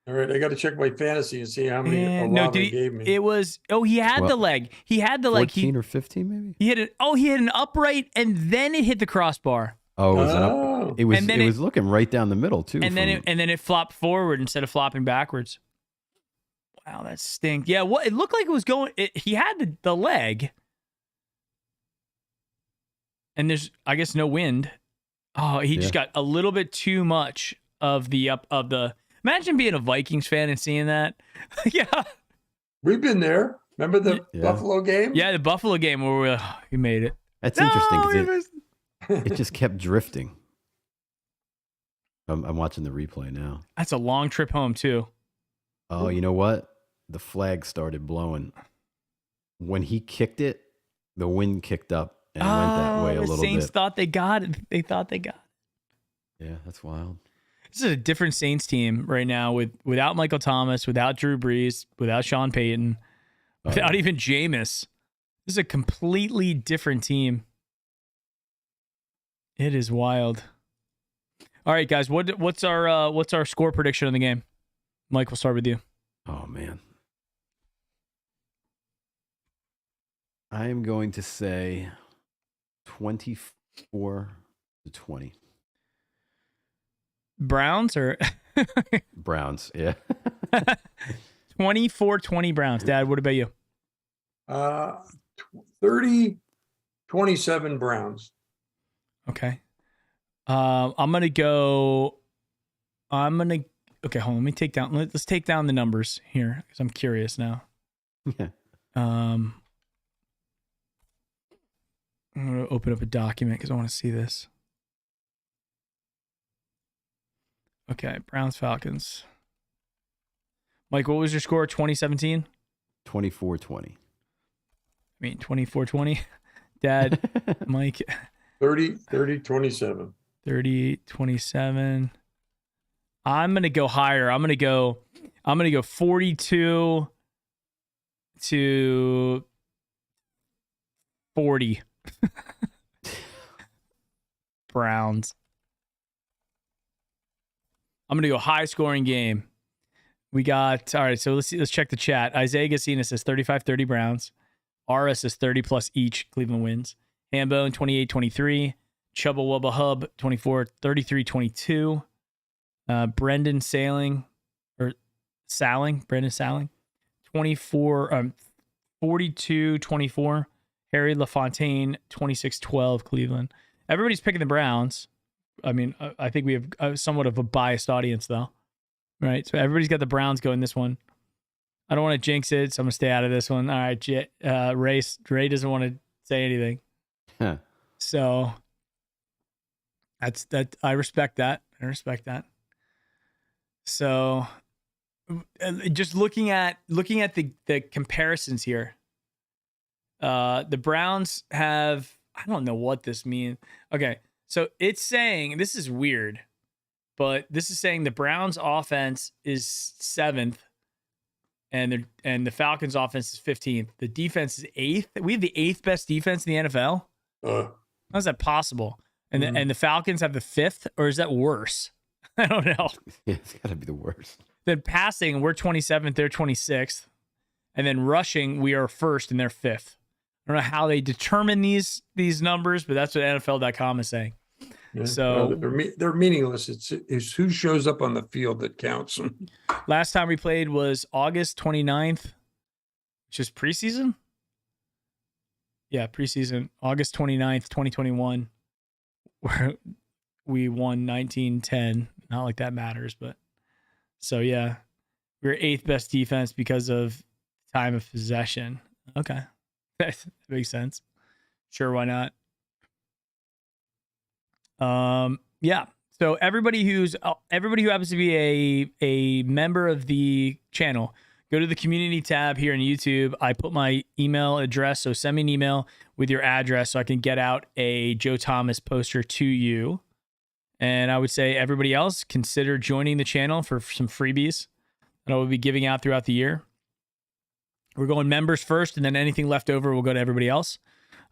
All right, I got to check my fantasy and see how many Olave gave me. It was he had the leg. He had the leg. 14 or 15 maybe. He had an upright, and then it hit the crossbar. Oh, it was looking right down the middle too. And then it flopped forward instead of flopping backwards. Wow, that stinks. Yeah, it looked like it was going. He had the leg, and there's I guess no wind. Oh, he just got a little bit too much of the Imagine being a Vikings fan and seeing that. Yeah, we've been there. Remember the Buffalo game? Yeah, the Buffalo game where we made it. That's interesting because it just kept drifting. I'm watching the replay now. That's a long trip home too. Oh, you know what? The flag started blowing. When he kicked it, the wind kicked up and went that way a little bit. The Saints thought they got it. They thought they got it. Yeah, that's wild. This is a different Saints team right now without Michael Thomas, without Drew Brees, without Sean Payton. without even Jameis. This is a completely different team. It is wild. All right, guys, what's our score prediction on the game? Mike, we'll start with you. Oh man, I am going to say 24-20. Browns or Browns, yeah. 24-20 Browns. Dad, what about you? 30-27 Browns. Okay. Okay, hold on. Let's take down the numbers here because I'm curious now. Yeah. I'm going to open up a document because I want to see this. Okay, Browns, Falcons. Mike, what was your score? 2017? 24-20. I mean, 24-20. Dad, Mike. 30-27. 30-27. I'm going to go higher. I'm going to go 42-40. Browns. I'm going to go high scoring game. We got, all right, so let's check the chat. Isaiah Gassina says 35-30 Browns. RS says 30 plus each. Cleveland wins. Hambone 28-23. Chubba Wubba Hub 24-33-22. Brendan Salling 42-24. Harry LaFontaine 26-12 Cleveland. Everybody's picking the Browns. I mean, I think we have somewhat of a biased audience though, right? So everybody's got the Browns going this one. I don't want to jinx it, so I'm gonna stay out of this one. All right, Ray doesn't want to say anything. Huh. So that's that. I respect that. So just looking at the comparisons here, the Browns have, I don't know what this means. Okay, so it's saying, this is weird, but this is saying the Browns offense is 7th and the Falcons offense is 15th. The defense is 8th. We have the 8th best defense in the NFL. How's that possible? And and the Falcons have the 5th, or is that worse? I don't know. Yeah, it's got to be the worst. Then passing, we're 27th, they're 26th. And then rushing, we are 1st and they're 5th. I don't know how they determine these numbers, but that's what NFL.com is saying. Yeah. So they're meaningless. It's who shows up on the field that counts. Last time we played was August 29th, which is preseason. Yeah, preseason, August 29th, 2021, where we won 19-10. Not like that matters, but so yeah, we were 8th best defense because of time of possession. Okay, that makes sense. Sure, why not? Yeah. So everybody who happens to be a member of the channel, go to the community tab here on YouTube. I put my email address, so send me an email with your address so I can get out a Joe Thomas poster to you. And I would say everybody else, consider joining the channel for some freebies that I will be giving out throughout the year. We're going members first, and then anything left over will go to everybody else.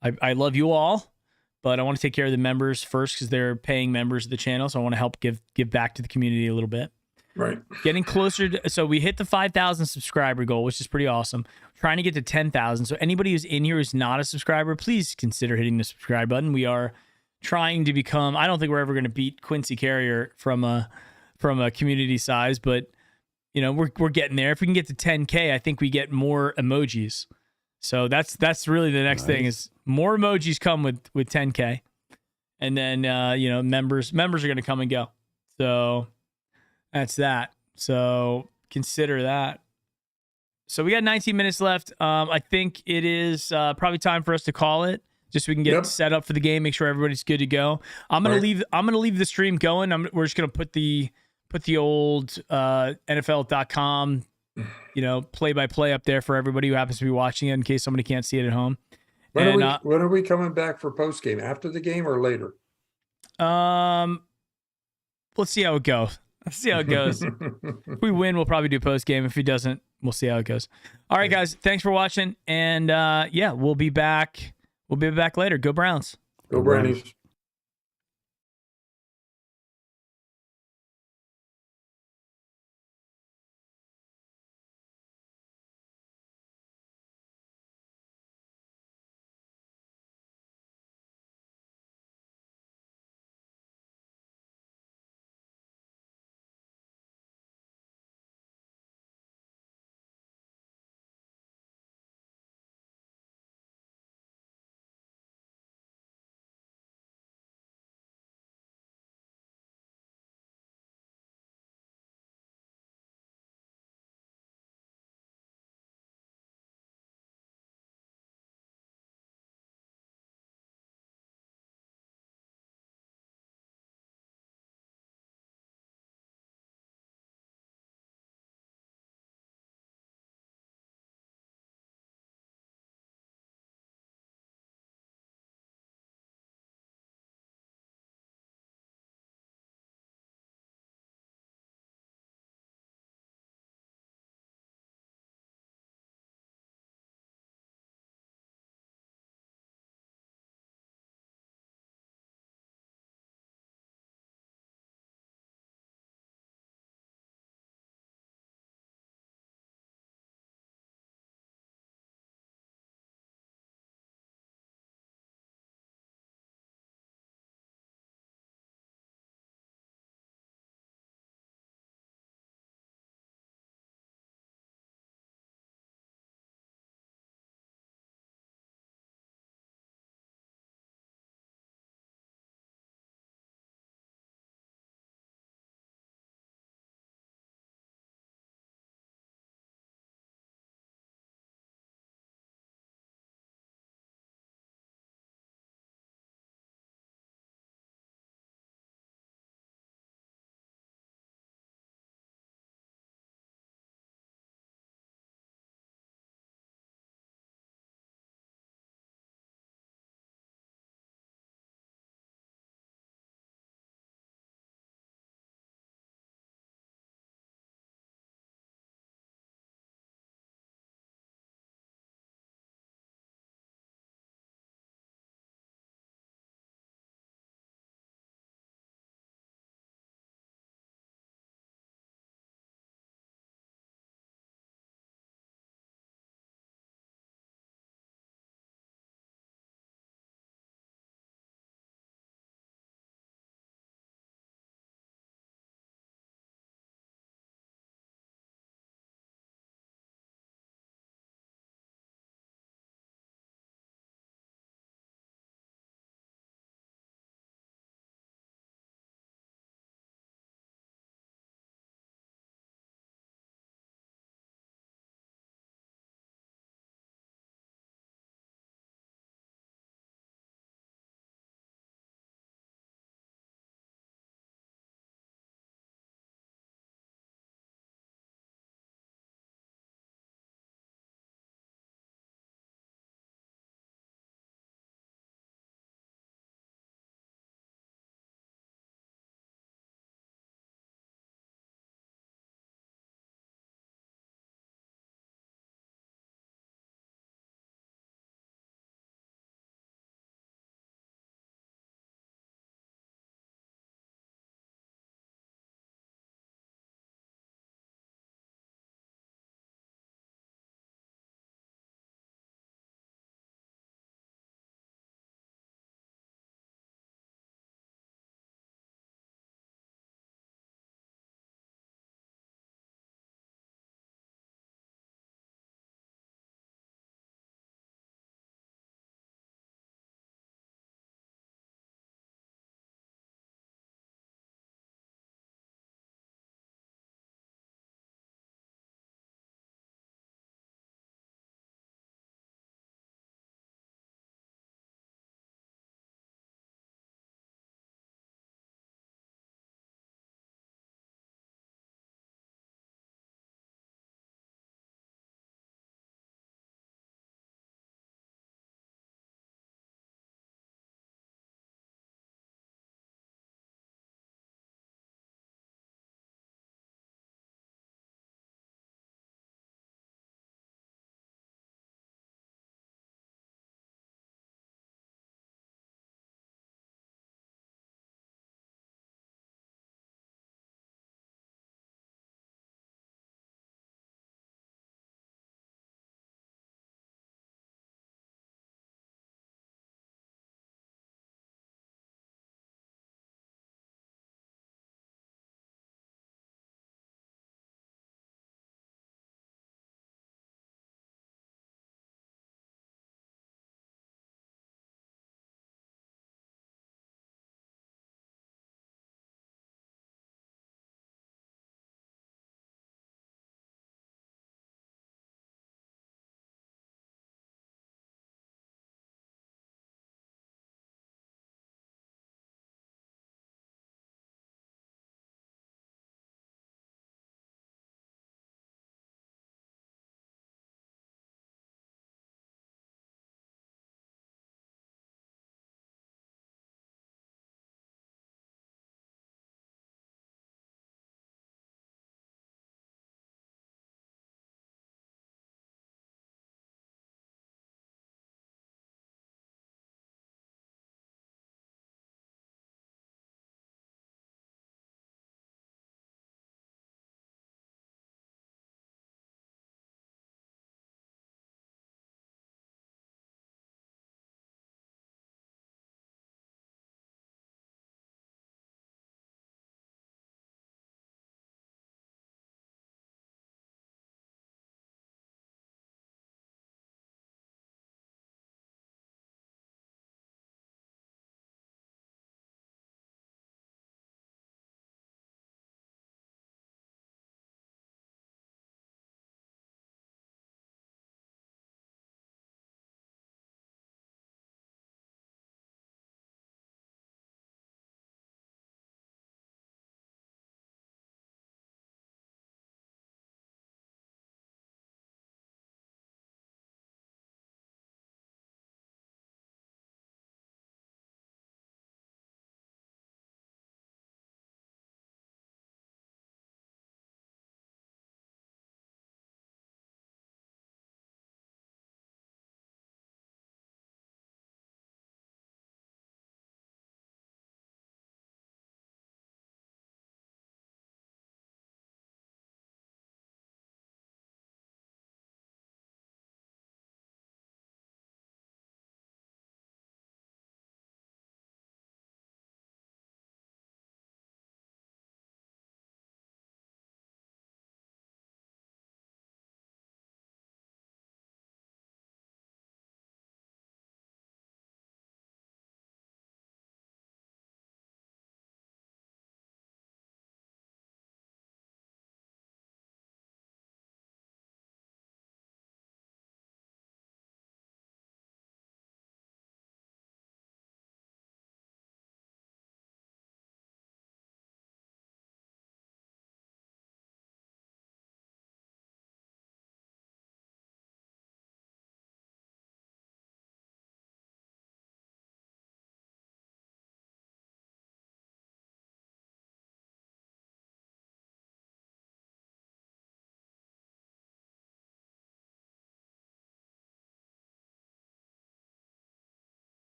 I love you all, but I want to take care of the members first because they're paying members of the channel. So I want to help give back to the community a little bit. Right. Getting closer to, so we hit the 5,000 subscriber goal, which is pretty awesome. Trying to get to 10,000. So anybody who's in here who's not a subscriber, please consider hitting the subscribe button. We are trying to become, I don't think we're ever going to beat Quincy Carrier from a community size, but you know, we're getting there. If we can get to 10K, I think we get more emojis. So that's really the next thing is more emojis come with 10K. And then, you know, members are going to come and go. So that's that. So consider that. So we got 19 minutes left. I think it is probably time for us to call it, just so we can get set up for the game. Make sure everybody's good to go. I'm gonna leave the stream going. We're just gonna put the old NFL.com, you know, play-by-play up there for everybody who happens to be watching it in case somebody can't see it at home. When are we coming back for post game? After the game or later? Let's see how it goes. If we win, we'll probably do post game. If he doesn't, we'll see how it goes. All right, guys. Thanks for watching. And yeah, we'll be back. We'll be back later. Go Browns. Go Brownies.